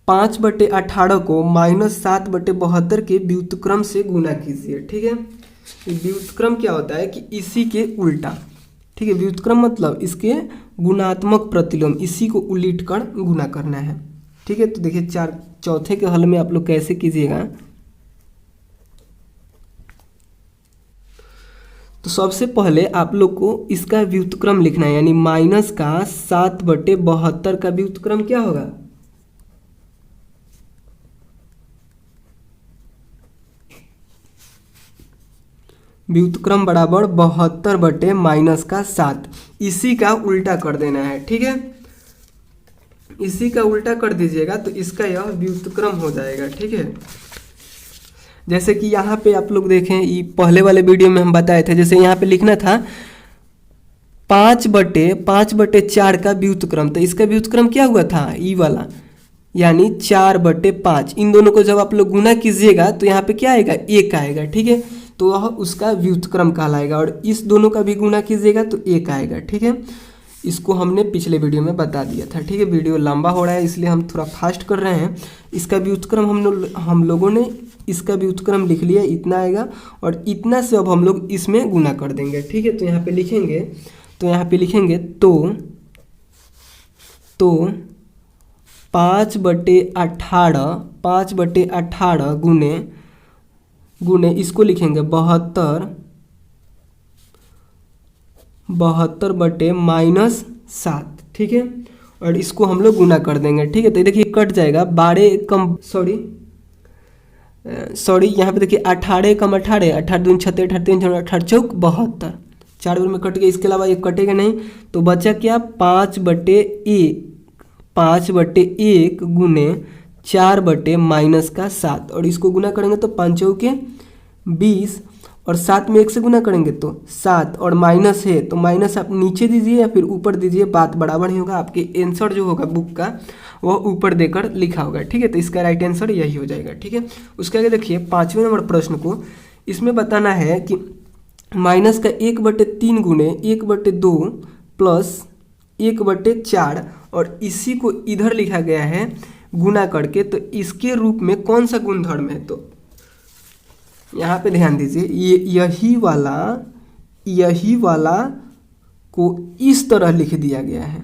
5/18 को -7/72 के व्युत्क्रम से गुना कीजिए, ठीक है। व्युत्क्रम क्या होता है कि इसी के उल्टा, ठीक है। व्युत्क्रम मतलब इसके गुणात्मक प्रतिलोम, इसी को उलट कर गुना करना है, ठीक है। तो देखिए चौथे के हल में आप लोग कैसे कीजिएगा। तो सबसे पहले आप लोग को इसका व्युत्क्रम लिखना है, यानी -7/72 का व्युत्क्रम क्या होगा, व्युत्क्रम बराबर 72/-7, इसी का उल्टा कर देना है, ठीक है। इसी का उल्टा कर दीजिएगा तो इसका यह व्युत्क्रम हो जाएगा, ठीक है। जैसे कि यहाँ पे आप लोग देखें, ये पहले वाले वीडियो में हम बताए थे, जैसे यहाँ पे लिखना था 5/4 का व्युत्क्रम, तो इसका व्युत्क्रम क्या हुआ था, ई वाला, यानी 4/5। इन दोनों को जब आप लोग गुना कीजिएगा तो यहाँ पे क्या आएगा, 1 आएगा, ठीक है। तो वह उसका व्युत्क्रम कहलाएगा और इस दोनों का भी गुना कीजिएगा तो 1 आएगा, ठीक है। इसको हमने पिछले वीडियो में बता दिया था, ठीक है। वीडियो लंबा हो रहा है इसलिए हम थोड़ा फास्ट कर रहे हैं। इसका व्युत्क्रम हम लोगों ने इसका व्युत्क्रम लिख लिया, इतना आएगा और इतना से अब हम लोग इसमें गुना कर देंगे, ठीक है। तो यहाँ पे लिखेंगे तो 5/18 गुने इसको लिखेंगे 72/-7, ठीक है। और इसको हम लोग गुना कर देंगे, ठीक है। तो देखिए कट जाएगा, 12 कम सॉरी यहाँ पे देखिए 18 कम 18, 18 दूनी 36, 18 3 18 चौक 72, 4 बार में कट गया, इसके अलावा ये कटेगा नहीं तो बचा क्या, 5/1 गुने 4/-7 और इसको गुना करेंगे तो 5 चौके 20 और 7 में 1 से गुना करेंगे तो 7 और माइनस है तो माइनस आप नीचे दीजिए या फिर ऊपर दीजिए, बात बराबर ही होगा। आपके आंसर जो होगा बुक का वो ऊपर देकर लिखा होगा, ठीक है। तो इसका राइट आंसर यही हो जाएगा, ठीक है। उसके आगे देखिए 5वें नंबर प्रश्न को, इसमें बताना है कि माइनस का 1/3 गुने 1/2 प्लस 1/4 और इसी को इधर लिखा गया है गुना करके, तो इसके रूप में कौन सा गुणधर्म है। तो यहाँ पे ध्यान दीजिए, ये यही वाला को इस तरह लिख दिया गया है।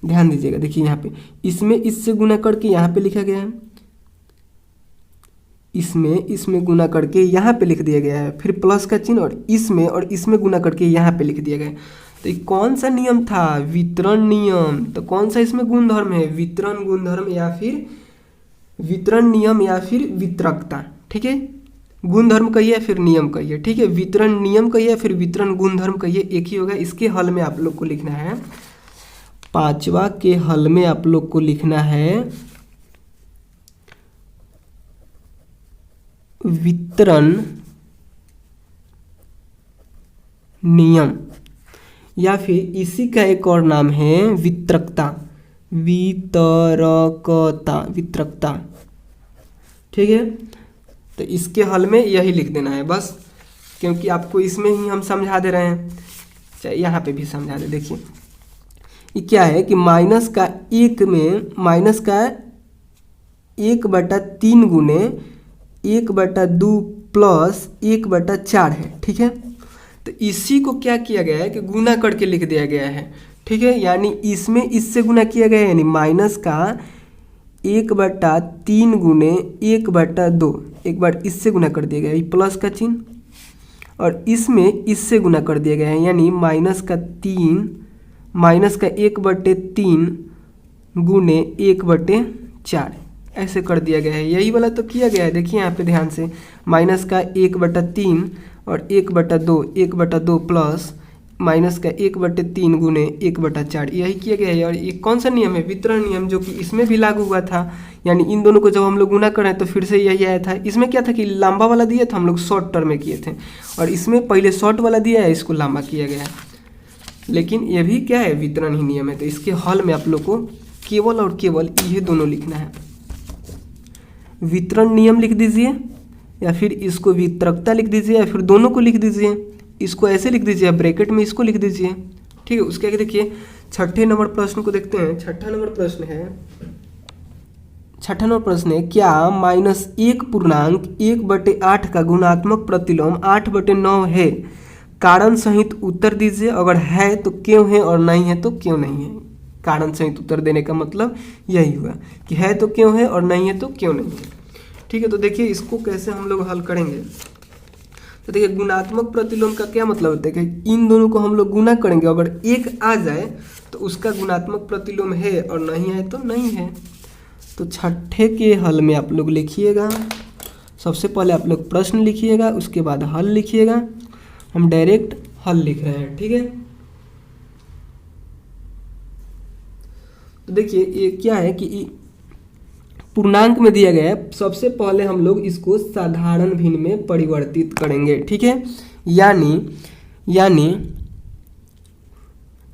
ध्यान दीजिएगा, देखिए यहाँ पे इसमें इससे गुना करके यहाँ पे लिखा गया है, इसमें गुना करके यहाँ पे लिख दिया गया है, फिर प्लस का चिन्ह और इसमें गुना करके यहाँ पे लिख दिया गया है। तो ये कौन सा नियम था, वितरण नियम। तो कौन सा इसमें गुणधर्म है, वितरण गुणधर्म या फिर वितरण नियम या फिर वितरकता, ठीक है। गुणधर्म कहिए या फिर नियम कहिए, ठीक है। वितरण नियम कहिए या फिर वितरण गुणधर्म कहिए, एक ही होगा। इसके हल में आप लोग को लिखना है, 5वां के हल में आप लोग को लिखना है वितरण नियम या फिर इसी का एक और नाम है वितरकता, वितरकता, ठीक है। तो इसके हल में यही लिख देना है बस, क्योंकि आपको इसमें ही हम समझा दे रहे हैं। चाहे यहाँ पे भी समझा दे। देखिए ये क्या है कि माइनस का 1/3 गुने 1/2 प्लस 1/4 है, ठीक है। तो इसी को क्या किया गया है कि गुना करके लिख दिया गया है, ठीक है। यानी इसमें इससे गुना किया गया है, यानी माइनस का 1/3 गुने 1/2, एक बार इससे गुना कर दिया गया है प्लस का चिन्ह, और इसमें इससे गुना कर दिया गया है, यानी माइनस का 1/3 गुने 1/4 ऐसे कर दिया गया है। यही वाला तो किया गया है, देखिए यहाँ पे ध्यान से, माइनस का 1/3 और 1/2 प्लस माइनस का 1/3 गुने 1/4 यही किया गया है। और ये कौन सा नियम है, वितरण नियम, जो कि इसमें भी लागू हुआ था। यानी इन दोनों को जब हम लोग गुना करें तो फिर से यही आया था। इसमें क्या था कि लंबा वाला दिया था, हम लोग शॉर्ट टर्म में किए थे, और इसमें पहले शॉर्ट वाला दिया है, इसको लंबा किया गया है। लेकिन ये भी क्या है, वितरण ही नियम है। तो इसके हल में आप लोग को केवल और केवल ये दोनों लिखना है, वितरण नियम लिख दीजिए या फिर इसको वितरकता लिख दीजिए या फिर दोनों को लिख दीजिए। इसको ऐसे लिख दीजिए, ब्रैकेट में इसको लिख दीजिए, ठीक है। उसके आगे देखिए 6ठे नंबर प्रश्न को देखते हैं। 6ठा नंबर प्रश्न है क्या -1.1/8 का गुणात्मक प्रतिलोम 8/9 है। कारण सहित उत्तर दीजिए, अगर है तो क्यों है और नहीं है तो क्यों नहीं है। कारण सहित उत्तर देने का मतलब यही हुआ कि है तो क्यों है और नहीं है तो क्यों नहीं है, ठीक है। तो देखिए इसको कैसे हम लोग हल करेंगे। तो देखिए गुणात्मक प्रतिलोम का क्या मतलब होता है कि इन दोनों को हम लोग गुना करेंगे, अगर एक आ जाए तो उसका गुणात्मक प्रतिलोम है और नहीं आए तो नहीं है। तो 6ठे के हल में आप लोग लिखिएगा, सबसे पहले आप लोग प्रश्न लिखिएगा, उसके बाद हल लिखिएगा। हम डायरेक्ट हल लिख रहे हैं, ठीक है। तो देखिए ये क्या है कि पूर्णांक में दिया गया है, सबसे पहले हम लोग इसको साधारण भिन्न में परिवर्तित करेंगे, ठीक है। यानी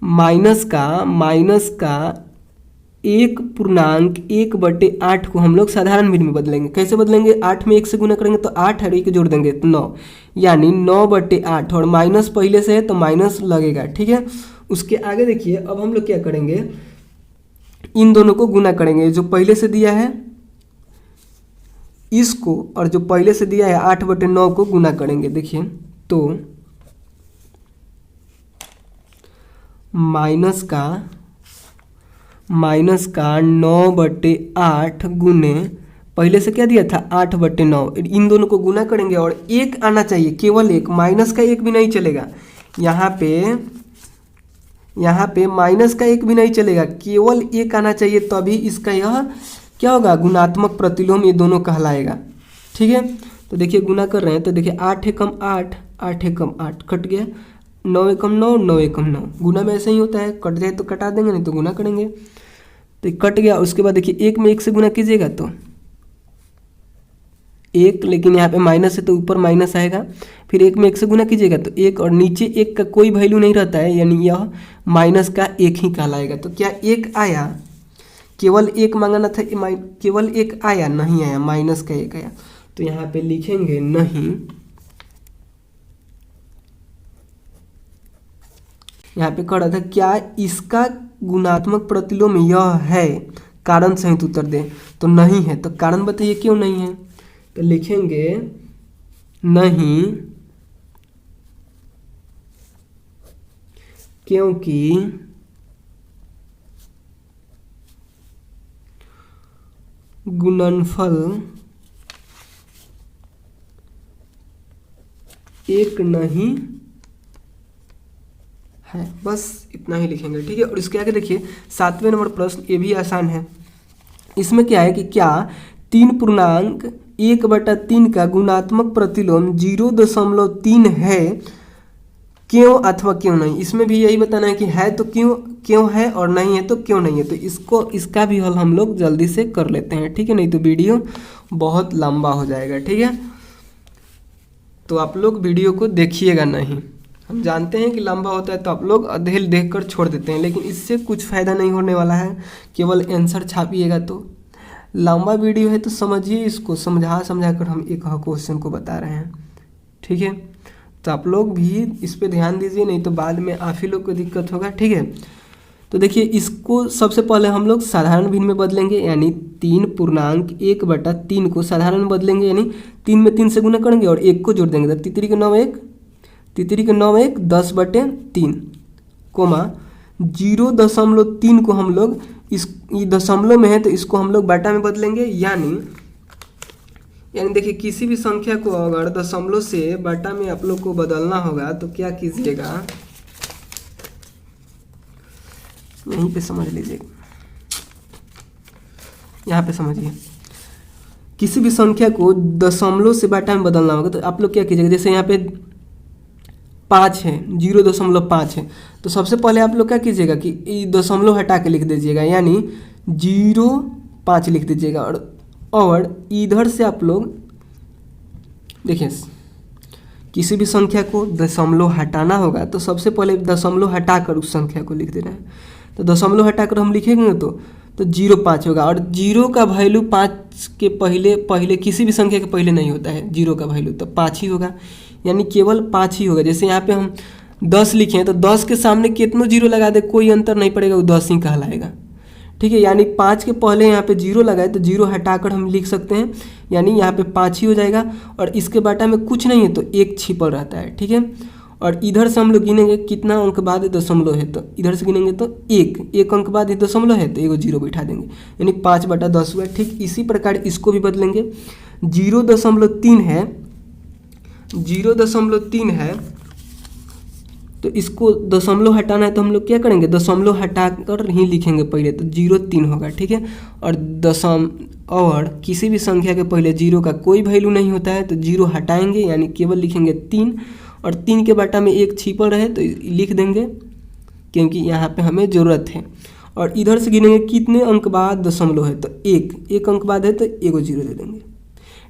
माइनस का 1.1/8 को हम लोग साधारण भिन्न में बदलेंगे। कैसे बदलेंगे, 8 में 1 से गुना करेंगे तो 8 और 1 जोड़ देंगे तो 9, यानी 9/8, और माइनस पहले से है तो माइनस लगेगा, ठीक है। उसके आगे देखिए अब हम लोग क्या करेंगे, इन दोनों को गुना करेंगे, जो पहले से दिया है इसको और जो पहले से दिया है 8/9 को गुना करेंगे। देखिए तो माइनस का 9/8 गुने पहले से क्या दिया था 8/9, इन दोनों को गुना करेंगे और एक आना चाहिए, केवल एक, माइनस का एक भी नहीं चलेगा। यहाँ पे माइनस का एक भी नहीं चलेगा, केवल एक आना चाहिए, तभी इसका यह क्या होगा, गुणात्मक प्रतिलोम ये दोनों कहलाएगा, ठीक है। तो देखिए गुना कर रहे हैं तो देखिए 8 एकम 8, 8 एकम 8 कट गया, 9 एकम 9, 9 एकम 9। गुना में ऐसे ही होता है, कट जाए तो कटा देंगे, नहीं तो गुना करेंगे। तो ये कट गया। उसके बाद देखिए 1 में 1 से गुना कीजिएगा तो 1, लेकिन यहाँ पे माइनस है तो ऊपर माइनस आएगा। फिर 1 में 1 से गुना कीजिएगा तो 1, और नीचे 1 का कोई वैल्यू नहीं रहता है, यानी यह माइनस का 1 ही कहलाएगा। तो क्या 1 आया? केवल 1 मांगना था, केवल 1 आया? नहीं आया, माइनस का 1 आया। तो यहाँ पे लिखेंगे नहीं। यहाँ पे कह रहा था क्या इसका गुणात्मक प्रतिलोम यह है, कारण सहित उत्तर दे। तो नहीं है, तो कारण बताइए क्यों नहीं है। तो लिखेंगे नहीं क्योंकि गुणनफल एक नहीं है। बस इतना ही लिखेंगे, ठीक है। और इसके आगे देखिए 7वें नंबर प्रश्न, ये भी आसान है। इसमें क्या है कि क्या 3.1/3 का गुणात्मक प्रतिलोम 0.3 है, क्यों अथवा क्यों नहीं। इसमें भी यही बताना है कि है तो क्यों है, और नहीं है तो क्यों नहीं है। तो इसका भी हल हम लोग जल्दी से कर लेते हैं, ठीक है, नहीं तो वीडियो बहुत लंबा हो जाएगा, ठीक है। तो आप लोग वीडियो को देखिएगा नहीं, हम जानते हैं कि लंबा होता है तो आप लोग अधेल देखकर छोड़ देते हैं, लेकिन इससे कुछ फ़ायदा नहीं होने वाला है। केवल आंसर छापिएगा तो लंबा वीडियो है, तो समझिए इसको, समझा कर हम एक क्वेश्चन को बता रहे हैं, ठीक है। तो आप लोग भी इस पे ध्यान दीजिए, नहीं तो बाद में आप ही लोग को दिक्कत होगा, ठीक है। तो देखिए इसको सबसे पहले हम लोग साधारण भिन्न में बदलेंगे, यानी 3.1/3 को साधारण में बदलेंगे, यानी 3 में 3 से गुना करेंगे और 1 को जोड़ देंगे। तो तितरी के 9 1 10/3 कोमा 0.3 को हम लोग ये दशमलव में है तो इसको हम लोग बटा में बदलेंगे, यानी देखिए किसी भी संख्या को अगर दशमलव से बटा में आप लोग को बदलना होगा तो क्या कीजिएगा, यहीं पे समझ लीजिए, यहाँ पे समझिए। किसी भी संख्या को दशमलव से बटा में बदलना होगा तो आप लोग क्या कीजिएगा, जैसे यहाँ पे 5 है, 0.5 है, तो सबसे पहले आप लोग क्या कीजिएगा कि दशमलव हटा के लिख दीजिएगा, यानी 0.5 लिख दीजिएगा। और इधर से आप लोग देखिए किसी भी संख्या को दशमलव हटाना होगा तो सबसे पहले दशमलव हटाकर उस संख्या को लिख देना है। तो दशमलव हटाकर हम लिखेंगे तो 0.5 होगा, और 0 का वैल्यू 5 के पहले किसी भी संख्या के पहले नहीं होता है 0 का वैल्यू, तो 5 ही होगा, यानी केवल 5 ही होगा। जैसे यहाँ पे हम 10 लिखे हैं तो 10 के सामने कितनों 0 लगा दे कोई अंतर नहीं पड़ेगा, वो 10 ही कहलाएगा, ठीक है। यानी 5 के पहले यहाँ पे 0 लगाए तो 0 हटाकर हम लिख सकते हैं, यानी यहाँ पे 5 ही हो जाएगा। और इसके बाटा में कुछ नहीं है तो 1 छिपल रहता है, ठीक है। और इधर से हम लोग गिनेंगे कितना अंक बाद दशमलव है, तो इधर से गिनेंगे तो 1 अंक बाद दशमलव है तो 1 0 बैठा देंगे, यानी 5/10 हुआ। ठीक इसी प्रकार इसको भी बदलेंगे, 0.3 है, 0.3 है, तो इसको दशमलव हटाना है तो हम लोग क्या करेंगे, दशमलव हटाकर ही लिखेंगे पहले, तो 0.3 होगा, ठीक है। और किसी भी संख्या के पहले 0 का कोई वैल्यू नहीं होता है तो 0 हटाएंगे, यानी केवल लिखेंगे 3, और 3 के बाटा में 1 छिपल रहे तो लिख देंगे क्योंकि यहाँ पे हमें ज़रूरत है। और इधर से गिनेंगे कितने अंक बाद दशमलव है तो 1 अंक बाद है तो 1 0 दे देंगे।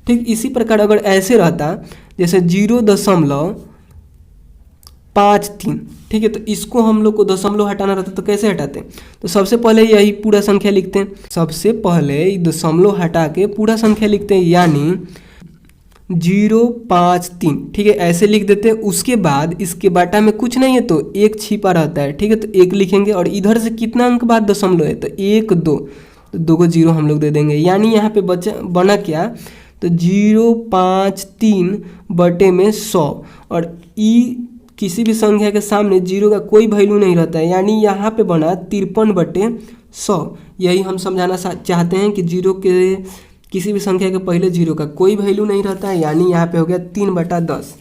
ठीक इसी प्रकार अगर ऐसे रहता जैसे 0.53, ठीक है, तो इसको हम लोग को दशमलव हटाना रहता तो कैसे हटाते हैं, तो सबसे पहले यही पूरा संख्या लिखते हैं, सबसे पहले दशमलव हटा के पूरा संख्या लिखते हैं, यानी 0.53, ठीक है, ऐसे लिख देते हैं। उसके बाद इसके बाटा में कुछ नहीं है तो 1 छिपा रहता है, ठीक है, तो 1 लिखेंगे। और इधर से कितना अंक बाद दशमलव है तो 1 2, तो 2 को 0 हम लोग दे देंगे, यानी यहाँ पे बना क्या, तो 0.53/100। और किसी भी संख्या के सामने 0 का कोई वैल्यू नहीं रहता है, यानी यहाँ पे बना 53/100। यही हम समझाना चाहते हैं कि 0 के किसी भी संख्या के पहले 0 का कोई वैल्यू नहीं रहता है, यानी यहाँ पे हो गया 3/10,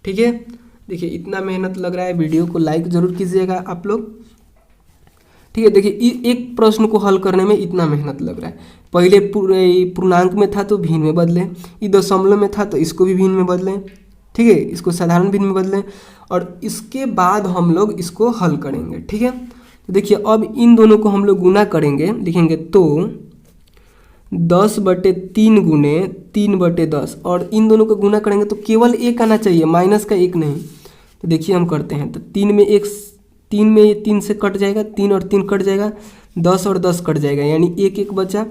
ठीक है। देखिए इतना मेहनत लग रहा है, वीडियो को लाइक ज़रूर कीजिएगा आप लोग, ठीक है। देखिए एक प्रश्न को हल करने में इतना मेहनत लग रहा है, पहले पूर्णांक में था तो भिन्न में बदलें, ये दशमलव में था तो इसको भी भिन्न में बदलें, ठीक है, इसको साधारण भिन्न में बदलें, और इसके बाद हम लोग इसको हल करेंगे, ठीक है। देखिए अब इन दोनों को हम लोग गुना करेंगे, लिखेंगे तो 10/3 गुने 3/10, और इन दोनों को गुना करेंगे तो केवल एक आना चाहिए, माइनस का एक नहीं। तो देखिए हम करते हैं, तो 3 में 3 से कट जाएगा, 3 और 3 कट जाएगा, 10 और 10 कट जाएगा, यानी एक एक बचा।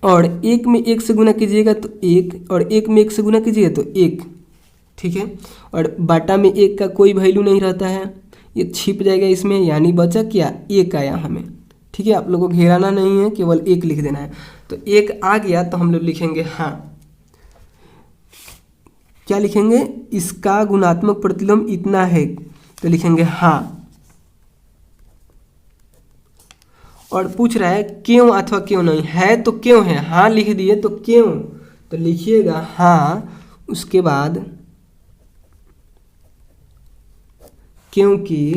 और एक में एक से गुना कीजिएगा तो एक, और एक में एक से गुना कीजिएगा तो एक, ठीक है। और बाटा में एक का कोई वैल्यू नहीं रहता है, ये छिप जाएगा इसमें, यानी बचा क्या, एक आया हमें, ठीक है। आप लोगों को घेराना नहीं है, केवल एक लिख देना है। तो एक आ गया तो हम लोग लिखेंगे हाँ, क्या लिखेंगे, इसका गुणात्मक प्रतिलोम इतना है, तो लिखेंगे हाँ। और पूछ रहा है क्यों अथवा क्यों नहीं, है तो क्यों है, हाँ लिख दिए तो क्यों, तो लिखिएगा हाँ, उसके बाद क्योंकि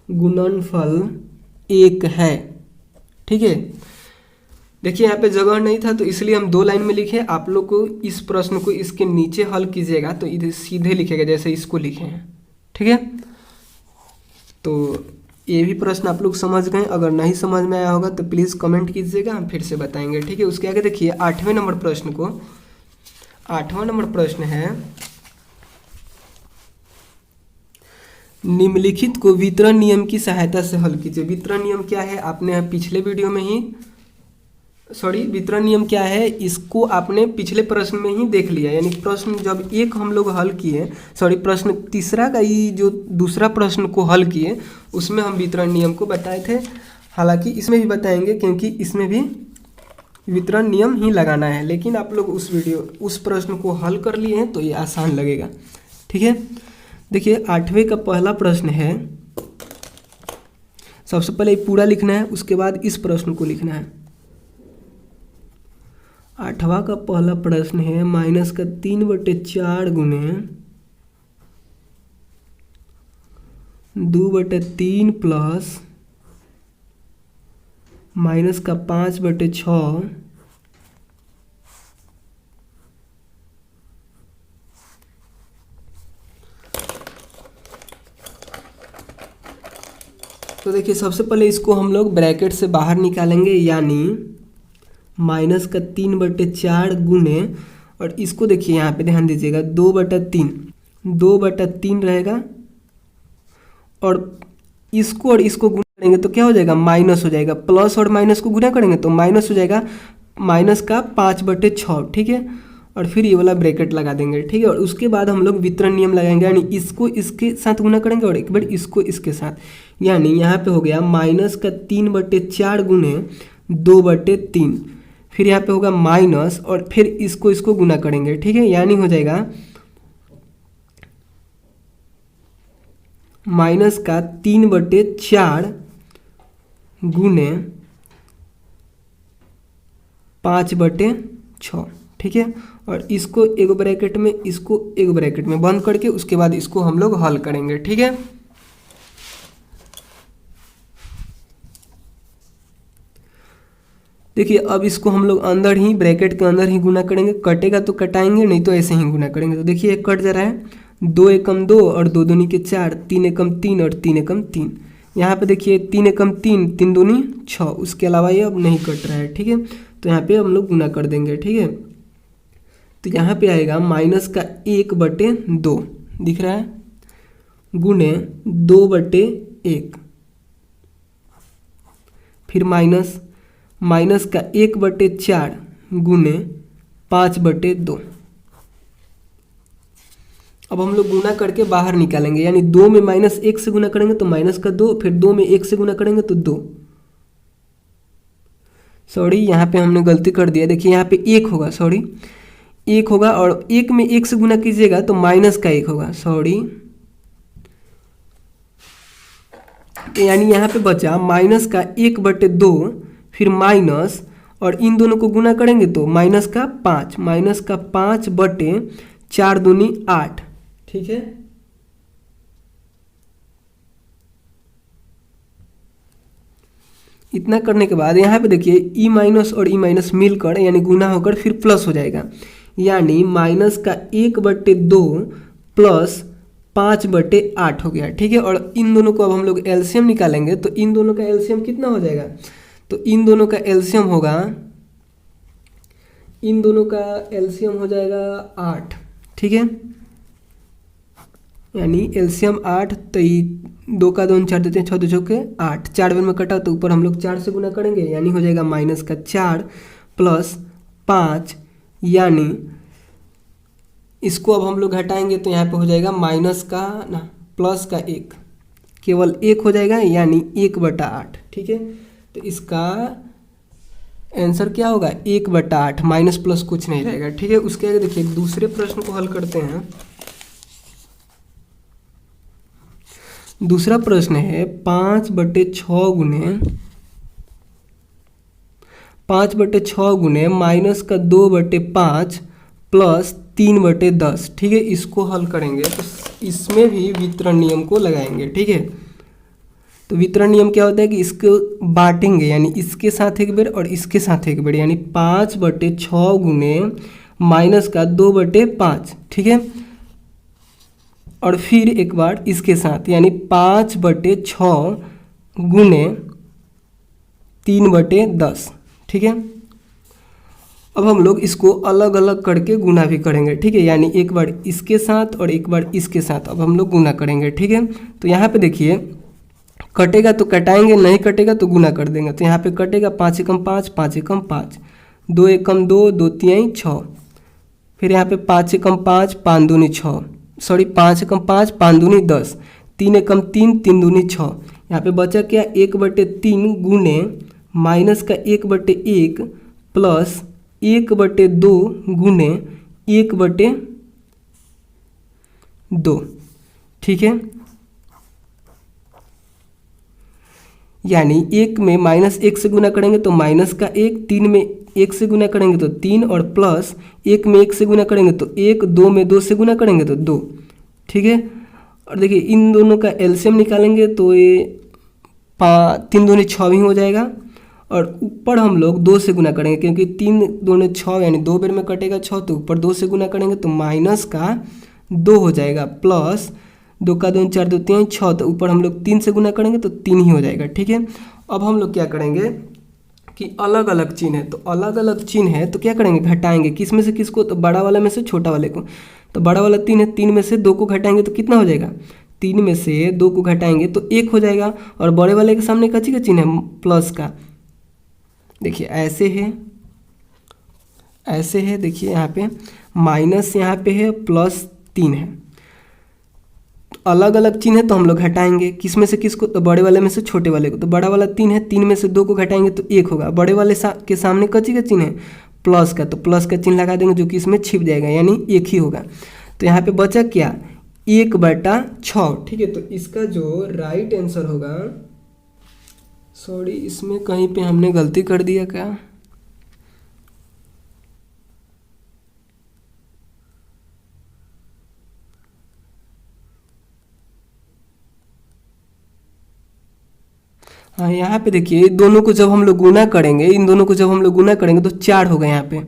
गुणनफल एक है, ठीक है। देखिए यहाँ पे जगह नहीं था तो इसलिए हम 2 लाइन में लिखे। आप लोग को इस प्रश्न को इसके नीचे हल कीजिएगा तो इधर सीधे लिखेगा जैसे इसको लिखे हैं, ठीक है। तो ये भी प्रश्न आप लोग समझ गए, अगर नहीं समझ में आया होगा तो प्लीज़ कमेंट कीजिएगा, हम फिर से बताएंगे, ठीक है। उसके आगे देखिए 8वें नंबर प्रश्न को, 8वां नंबर प्रश्न है, निम्नलिखित को वितरण नियम की सहायता से हल कीजिए। वितरण नियम क्या है, आपने पिछले वीडियो में ही वितरण नियम क्या है इसको आपने पिछले प्रश्न में ही देख लिया, यानी प्रश्न जब एक हम लोग हल किए, प्रश्न तीसरा का ही जो दूसरा प्रश्न को हल किए उसमें हम वितरण नियम को बताए थे। हालांकि इसमें भी बताएंगे क्योंकि इसमें भी वितरण नियम ही लगाना है, लेकिन आप लोग उस प्रश्न को हल कर लिए हैं तो ये आसान लगेगा, ठीक है। देखिए 8वें का पहला प्रश्न है, सबसे पहले पूरा लिखना है, उसके बाद इस प्रश्न को लिखना है। 8वां का पहला प्रश्न है, -3/4 गुने 2/3 प्लस -5/6 तो देखिए सबसे पहले इसको हम लोग ब्रैकेट से बाहर निकालेंगे, यानी -3/4 गुने, और इसको देखिए यहाँ पे ध्यान दीजिएगा 2/3 रहेगा, और इसको गुना करेंगे तो क्या हो जाएगा, माइनस हो जाएगा। प्लस और माइनस को गुना करेंगे तो माइनस हो जाएगा, माइनस का 5/6, ठीक है। और फिर ये वाला ब्रैकेट लगा देंगे, ठीक है। और उसके बाद हम लोग वितरण नियम लगाएंगे, यानी इसको इसके साथ गुना करेंगे और एक बार इसको इसके साथ, यानी यहाँ पे हो गया -3/4 गुने 2/3, फिर यहाँ पे होगा माइनस, और फिर इसको गुना करेंगे, ठीक है। यानी हो जाएगा -3/4 गुने 5/6, ठीक है। और इसको एक ब्रैकेट में, इसको एक ब्रैकेट में बंद करके उसके बाद इसको हम लोग हल करेंगे, ठीक है। देखिए अब इसको हम लोग अंदर ही, ब्रैकेट के अंदर ही गुना करेंगे, कटेगा तो कटाएंगे, नहीं तो ऐसे ही गुना करेंगे। तो देखिए एक कट जा रहा है, 2 एकम 2 और 2 दूनी के 4, 3 एकम 3 और 3 एकम 3। यहाँ पे देखिए 3 एकम 3, 3 दूनी 6, उसके अलावा ये अब नहीं कट रहा है, ठीक है। तो यहाँ पे हम लोग गुना कर देंगे, ठीक है। तो यहाँ पे आएगा -1/2 दिख रहा है, गुने 2/1, फिर माइनस का 1/4 गुने 5/2। अब हम लोग गुना करके बाहर निकालेंगे, यानी 2 में -1 से गुना करेंगे तो -2, फिर 2 में 1 से गुना करेंगे तो 2। यहाँ पे हमने गलती कर दिया, देखिए यहाँ पे 1 होगा, 1 होगा, और 1 में 1 से गुना कीजिएगा तो -1 होगा, यानी यहाँ पे बचा -1/2, फिर माइनस, और इन दोनों को गुना करेंगे तो -5/4 दूनी 8, ठीक है। इतना करने के बाद यहाँ पे देखिए ई माइनस और ई माइनस मिलकर, यानी गुना होकर फिर प्लस हो जाएगा, यानी माइनस का 1/2 प्लस 5/8 हो गया। ठीक है, और इन दोनों को अब हम लोग एलसीएम निकालेंगे तो इन दोनों का एलसीएम कितना हो जाएगा, तो इन दोनों का एलसीएम होगा, इन दोनों का एलसीएम हो जाएगा 8। ठीक है, यानी एलसीएम 8, तो 2 का 2 4 देते हैं, 6 2 6 के 8, 4 बार में कटा तो ऊपर हम लोग 4 से गुना करेंगे, यानी हो जाएगा माइनस का 4 प्लस 5, यानी इसको अब हम लोग घटाएंगे तो यहाँ पे हो जाएगा माइनस का ना प्लस का 1, केवल 1 हो जाएगा, यानी 1/8। ठीक है, तो इसका आंसर क्या होगा 1/8, माइनस प्लस कुछ नहीं रहेगा। ठीक है, उसके आगे देखिए दूसरे प्रश्न को हल करते हैं। दूसरा प्रश्न है 5/6 गुने माइनस का 2/5 प्लस 3/10। ठीक है, इसको हल करेंगे तो इसमें भी वितरण नियम को लगाएंगे। ठीक है, तो वितरण नियम क्या होता है कि इसको बांटेंगे, यानी इसके साथ एक बेर और इसके साथ एक बेर, यानी 5/6 गुने माइनस का 2/5। ठीक है, और फिर एक बार इसके साथ, यानी 5/6 गुने 3/10। ठीक है, अब हम लोग इसको अलग अलग करके गुना भी करेंगे। ठीक है, यानी एक बार इसके साथ और एक बार इसके साथ अब हम लोग गुना करेंगे। ठीक है, तो यहाँ पे देखिए कटेगा तो कटाएंगे, नहीं कटेगा तो गुना कर देंगे। तो यहाँ पे कटेगा 5 एकम 5, 5 एकम 5, 2 एकम 2, 2 तिहाई 6, फिर यहाँ पे 5 एकम 5, 5 दूनी 6, सॉरी 5 एकम 5, 5 दूनी 10, 3 एकम 3, 3 दूनी 6, यहाँ पे बचा क्या 1/3 गुने माइनस का 1/1 प्लस 1/2 गुने 1/2। ठीक है, यानी 1 में माइनस 1 से गुना करेंगे तो माइनस का 1, 3 में 1 से गुना करेंगे तो 3, और प्लस 1 में 1 से गुना करेंगे तो 1, 2 में 2 से गुना करेंगे तो 2। ठीक है, और देखिए इन दोनों का एलसीएम निकालेंगे तो ये 3 दूनी 6 भी हो जाएगा, और ऊपर हम लोग 2 से गुना करेंगे क्योंकि 3 दूनी 6, यानी 2 बार में कटेगा 6, तो ऊपर 2 से गुना करेंगे तो माइनस का 2 हो जाएगा, प्लस 2 का 2 4 2 3 6, तो ऊपर हम लोग 3 से गुना करेंगे तो 3 ही हो जाएगा। ठीक है, अब हम लोग क्या करेंगे कि अलग अलग चिन्ह है, तो अलग अलग चिन्ह है तो क्या करेंगे घटाएंगे, किस में से किसको, तो बड़ा वाला में से छोटा वाले को। तो बड़ा वाला 3 है, 3 में से 2 को घटाएंगे तो कितना हो जाएगा, 3 में से 2 को घटाएंगे तो 1 हो जाएगा, और बड़े वाले के सामने कच्ची का चिन्ह है प्लस का। देखिए ऐसे है, ऐसे है, देखिए यहाँ पे माइनस यहाँ पे है, प्लस 3 है, अलग अलग चिन्ह है तो हम लोग घटाएंगे, किस में से किसको, तो बड़े वाले में से छोटे वाले को। तो बड़ा वाला 3 है, 3 में से 2 को घटाएंगे तो 1 होगा, बड़े वाले के सामने कच्ची का चिन्ह है प्लस का, तो प्लस का चिन्ह लगा देंगे जो कि इसमें छिप जाएगा, यानी 1 ही होगा। तो यहाँ पे बचा क्या 1/6। ठीक है, तो इसका जो राइट आंसर होगा, सॉरी इसमें कहीं पे हमने गलती कर दिया क्या, हाँ यहाँ पे देखिए दोनों को जब हम लोग गुना करेंगे, इन दोनों को जब हम लोग गुना करेंगे तो 4 होगा यहाँ पे।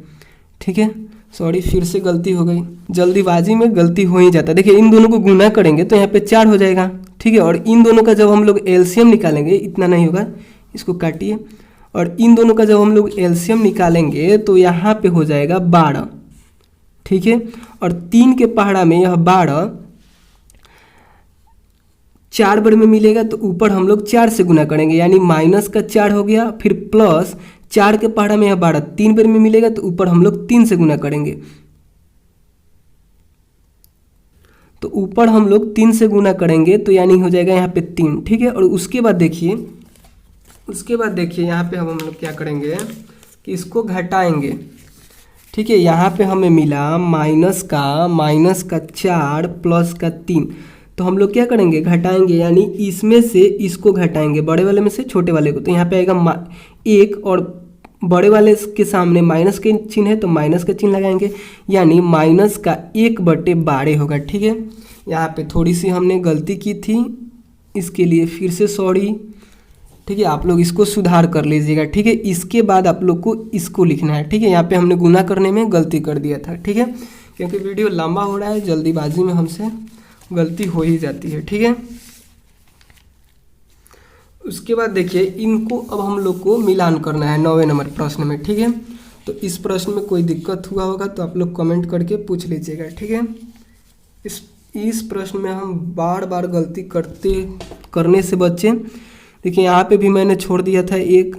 ठीक है, सॉरी फिर से गलती हो गई, जल्दीबाजी में गलती हो ही जाता है। देखिए इन दोनों को गुना करेंगे तो यहाँ पे 4 हो जाएगा। ठीक है, और इन दोनों का जब हम लोग एलसीएम निकालेंगे, इतना नहीं होगा, इसको काटिए, और इन दोनों का जब हम लोग एलसीएम निकालेंगे तो यहाँ पे हो जाएगा 12। ठीक है, और 3 के पहाड़ा में यह 12 4 बार में मिलेगा तो ऊपर हम लोग 4 से गुना करेंगे, यानी माइनस का 4 हो गया, फिर प्लस 4 के पहाड़ा में यह 12 3 बार में मिलेगा तो ऊपर हम लोग 3 से गुना करेंगे, तो ऊपर हम लोग 3 से गुना करेंगे तो यानी हो जाएगा यहाँ पे 3। ठीक है, और उसके बाद देखिए यहाँ पे हम लोग क्या करेंगे कि इसको घटाएंगे। ठीक है, यहाँ पे हमें मिला माइनस का 4 प्लस का 3, तो हम लोग क्या करेंगे घटाएंगे, यानी इसमें से इसको घटाएंगे, बड़े वाले में से छोटे वाले को। तो यहाँ पे आएगा 1, और बड़े वाले के सामने माइनस के चिन्ह है तो माइनस का चिन्ह लगाएंगे, यानी माइनस का 1/12 होगा। ठीक है, यहाँ पे थोड़ी सी हमने गलती की थी, इसके लिए फिर से सॉरी, ठीक है, आप लोग इसको सुधार कर लीजिएगा। ठीक है, इसके बाद आप लोग को इसको लिखना है। ठीक है, यहाँ पे हमने गुना करने में गलती कर दिया था। ठीक है, क्योंकि वीडियो लंबा हो रहा है, जल्दीबाजी में हमसे गलती हो ही जाती है। ठीक है, उसके बाद देखिए इनको अब हम लोग को मिलान करना है 9वें नंबर प्रश्न में। ठीक है, तो इस प्रश्न में कोई दिक्कत हुआ होगा तो आप लोग कमेंट करके पूछ लीजिएगा। ठीक है, इस प्रश्न में हम बार बार गलती करने से बचें। देखिए यहाँ पे भी मैंने छोड़ दिया था एक,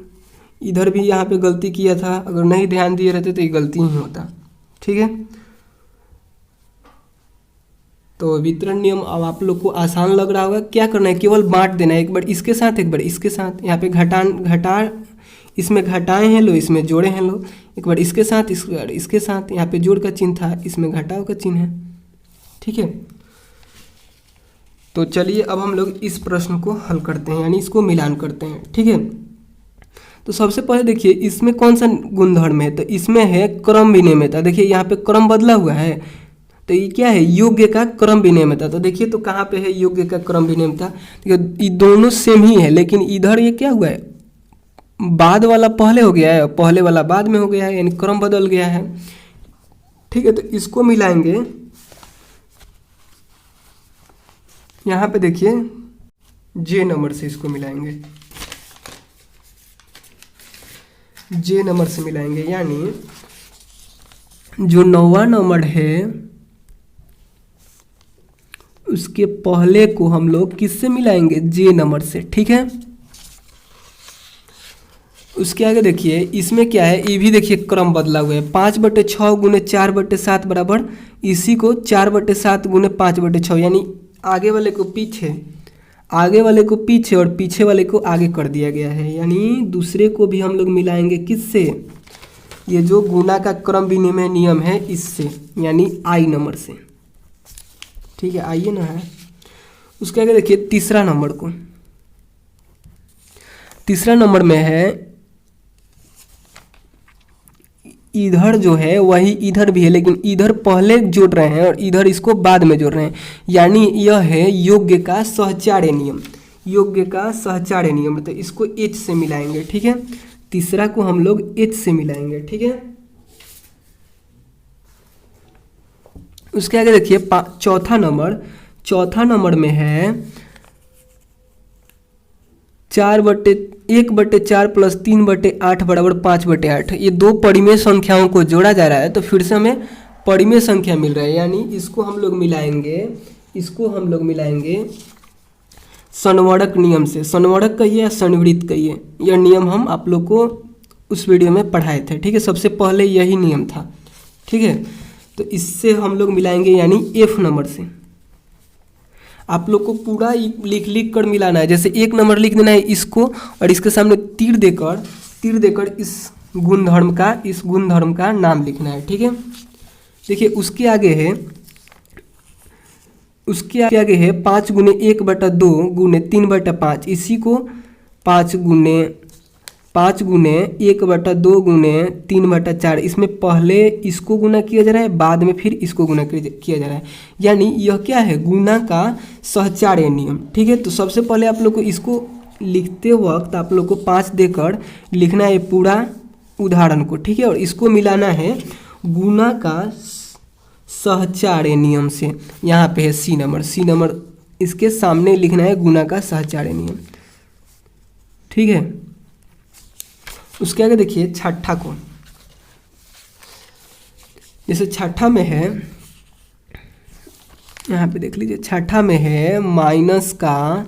इधर भी यहाँ पे गलती किया था, अगर नहीं ध्यान दिए रहते तो ये गलती ही होता। ठीक है, तो वितरण नियम अब आप लोग को आसान लग रहा होगा। क्या करना है, केवल बांट देना है, एक बार इसके साथ एक बार इसके साथ। यहाँ पे इसमें घटाए हैं लो, इसमें जोड़े हैं लो, एक बार इसके साथ इसके साथ। यहाँ पे जोड़ का चिन्ह था, इसमें घटाव का चिन्ह है। ठीक है, तो चलिए अब हम लोग इस प्रश्न को हल करते हैं, यानी इसको मिलान करते हैं। ठीक है, तो सबसे पहले देखिए इसमें कौन सा गुणधर्म है, तो इसमें है क्रम विनिमयता। देखिए यहाँ पे क्रम बदला हुआ है, तो ये क्या है, योग्य का क्रम विनिमयता। तो देखिए तो कहाँ पे है योग्य का क्रम विनिमयता, देखिए ये दोनों सेम ही है, लेकिन इधर ये क्या हुआ है, बाद वाला पहले हो गया है, पहले वाला बाद में हो गया है, यानी क्रम बदल गया है। ठीक है, तो इसको मिलाएंगे। यहाँ पे देखिए जे नंबर से इसको मिलाएंगे, जे नंबर से मिलाएंगे, यानी जो 9वां नंबर है उसके पहले को हम लोग किससे मिलाएंगे, जे नंबर से। ठीक है, उसके आगे देखिए इसमें क्या है, ये भी देखिए क्रम बदला हुआ है। 5/6 गुने 4/7 बराबर इसी को 4/7 गुने 5/6, यानी आगे वाले को पीछे और पीछे वाले को आगे कर दिया गया है। यानी दूसरे को भी हम लोग मिलाएंगे किससे, ये जो गुना का क्रम विनिमय नियम है इससे, यानी आई नंबर से। ठीक है, आइए ना है। उसके आगे देखिए तीसरा नंबर को, तीसरा नंबर में है इधर जो है वही इधर भी है, लेकिन इधर पहले जोड़ रहे हैं और इधर इसको बाद में जोड़ रहे हैं, यानी यह है योग्य का सहचार्य नियम, योग्य का सहचार्य नियम। तो इसको एच से मिलाएंगे। ठीक है, तीसरा को हम लोग एच से मिलाएंगे। ठीक है, उसके आगे देखिए चौथा नंबर में है 1/4 प्लस 3/8 बराबर 5/8। ये दो परिमेय संख्याओं को जोड़ा जा रहा है, तो फिर से हमें परिमेय संख्या मिल रहा है, यानी इसको हम लोग मिलाएंगे संवर्धक नियम से। संवर्धक कहिए या संवृत्त कहिए, यह नियम हम आप लोग को उस वीडियो में पढ़ाए थे। ठीक है, सबसे पहले यही नियम था। ठीक है, तो इससे हम लोग मिलाएंगे, यानी एफ नंबर से। आप लोग को पूरा लिख कर मिलाना है, जैसे एक नंबर लिख देना है इसको और इसके सामने तीर देकर इस गुणधर्म का नाम लिखना है। ठीक है, देखिए उसके आगे है 5 गुने 1/2 गुने 3/5, इसी को 5 गुने 1/2 गुने 3/4, इसमें पहले इसको गुना किया जा रहा है, बाद में फिर इसको गुना किया जा रहा है, यानी यह क्या है, गुना का सहचार्य नियम। ठीक है, तो सबसे पहले आप लोग को इसको लिखते वक्त आप लोग को 5 देकर लिखना है पूरा उदाहरण को। ठीक है, और इसको मिलाना है गुना का सहचार्य नियम से। यहाँ पे है सी नंबर, इसके सामने लिखना है गुना का सहचार्य नियम। ठीक है, उसके आगे देखिए छठा को, जैसे छठा में है, यहाँ पे देख लीजिए छठा में है माइनस का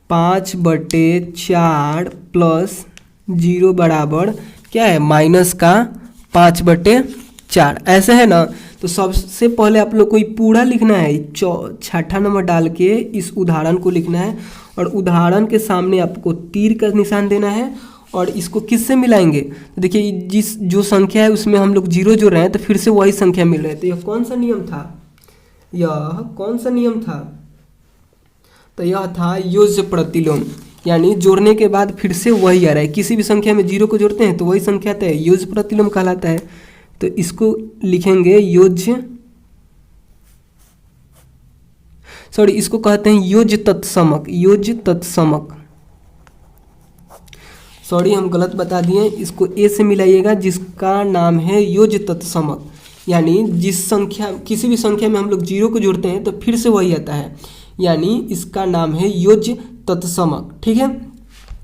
5/4 प्लस 0 बराबर क्या है, माइनस का 5/4, ऐसे है ना। तो सबसे पहले आप लोग को पूरा लिखना है, छठा नंबर डाल के इस उदाहरण को लिखना है और उदाहरण के सामने आपको तीर का निशान देना है और इसको किससे मिलाएंगे, तो देखिए जो संख्या है उसमें हम लोग 0 जोड़ रहे हैं, तो फिर से वही संख्या मिल रही है। तो यह कौन सा नियम था, तो यह था योज्य प्रतिलोम, यानी जोड़ने के बाद फिर से वही आ रहा है। किसी भी संख्या में 0 को जोड़ते हैं तो वही संख्या आता है, योज्य प्रतिलोम कहलाता है। तो इसको लिखेंगे इसको कहते हैं योज्य तत्समक। सॉरी हम गलत बता दिए, इसको ए से मिलाइएगा जिसका नाम है योज्य तत्समक, यानी जिस संख्या किसी भी संख्या में हम लोग जीरो को जोड़ते हैं तो फिर से वही आता है, यानी इसका नाम है योज्य तत्समक। ठीक है,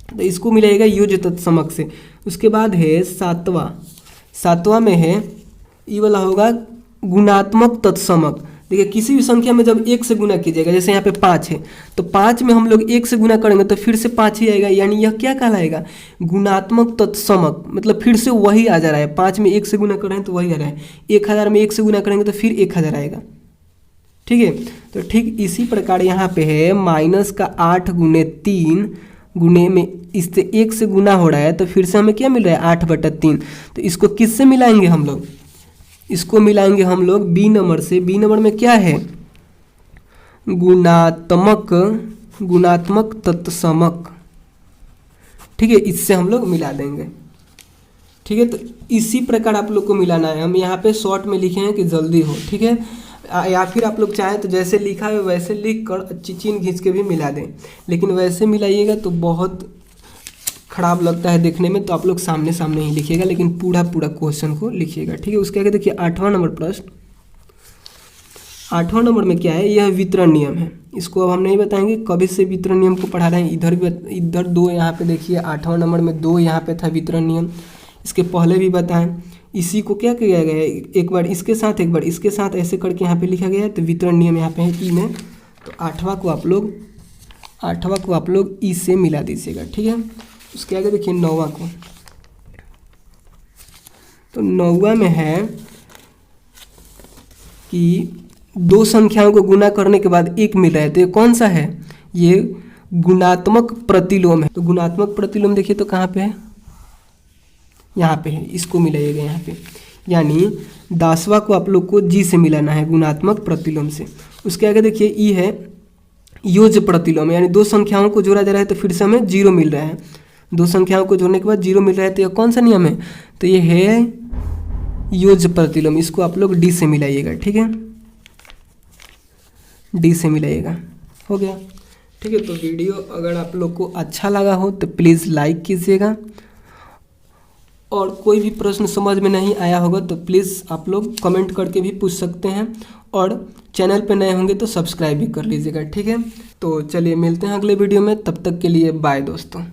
तो इसको मिलाइएगा योज्य तत्समक से। उसके बाद है सातवां में है ये वाला होगा गुणात्मक तत्समक। देखिए किसी भी संख्या में जब एक से गुना कीजिएगा, जैसे यहाँ पे 5 है तो 5 में हम लोग एक से गुना करेंगे तो फिर से 5 ही आएगा, यानी यह क्या कहलाएगा, गुणात्मक तत्समक। मतलब फिर से वही आ जा रहा है, 5 में एक से गुना कर रहे हैं तो वही आ रहा है, 1000 में एक से गुना करेंगे तो फिर 1000 आएगा। ठीक है, तो ठीक इसी प्रकार यहाँ पे है -8 गुने 3 गुने में इससे 1 से गुना हो रहा है तो फिर से हमें क्या मिल रहा है 8/3। तो इसको किससे मिलाएंगे हम लोग, इसको मिलाएंगे हम लोग बी नंबर से। बी नंबर में क्या है, गुणात्मक तत्समक। ठीक है, इससे हम लोग मिला देंगे। ठीक है, तो इसी प्रकार आप लोग को मिलाना है। हम यहाँ पे शॉर्ट में लिखे हैं कि जल्दी हो। ठीक है, या फिर आप लोग चाहें तो जैसे लिखा है वैसे लिख कर अच्छी चीन खींच के भी मिला दें, लेकिन वैसे मिलाइएगा तो बहुत खराब लगता है देखने में, तो आप लोग सामने सामने ही लिखिएगा, लेकिन पूरा क्वेश्चन को लिखिएगा। ठीक है, उसके आगे देखिए 8वां नंबर प्रश्न। 8वां नंबर में क्या है, यह वितरण नियम है। इसको अब हम नहीं बताएंगे, कभी से वितरण नियम को पढ़ा रहे हैं। इधर 2 यहाँ पे देखिए 8वां नंबर में 2 यहाँ पे था वितरण नियम, इसके पहले भी बताएं। इसी को क्या किया गया है, एक बार इसके साथ एक बार इसके साथ ऐसे करके यहाँ पे लिखा गया है, तो वितरण नियम यहाँ पे है ई में। तो 8वां को आप लोग ई से मिला दीजिएगा। ठीक है, उसके आगे देखिए 9वां को। तो 9वां में है कि 2 संख्याओं को गुना करने के बाद 1 मिल रहा है, तो ये कौन सा है, ये गुणात्मक प्रतिलोम है। तो गुणात्मक प्रतिलोम देखिए तो कहाँ पे है, यहाँ पे है, इसको मिलाइएगा यहाँ पे, यानी 10वां को आप लोग को जी से मिलाना है, गुणात्मक प्रतिलोम से। उसके आगे देखिए ई है योज्य प्रतिलोम, यानी 2 संख्याओं को जोड़ा जा रहा है तो फिर से हमें 0 मिल रहा है। 2 संख्याओं को जोड़ने के बाद 0 मिल रहा है, तो यह कौन सा नियम है, तो ये है योज्य प्रतिलोम। इसको आप लोग डी से मिलाइएगा। ठीक है, डी से मिलाइएगा, हो गया। ठीक है, तो वीडियो अगर आप लोग को अच्छा लगा हो तो प्लीज़ लाइक कीजिएगा, और कोई भी प्रश्न समझ में नहीं आया होगा तो प्लीज़ आप लोग कमेंट करके भी पूछ सकते हैं, और चैनल पे नए होंगे तो सब्सक्राइब भी कर लीजिएगा। ठीक है, तो चलिए मिलते हैं अगले वीडियो में, तब तक के लिए बाय दोस्तों।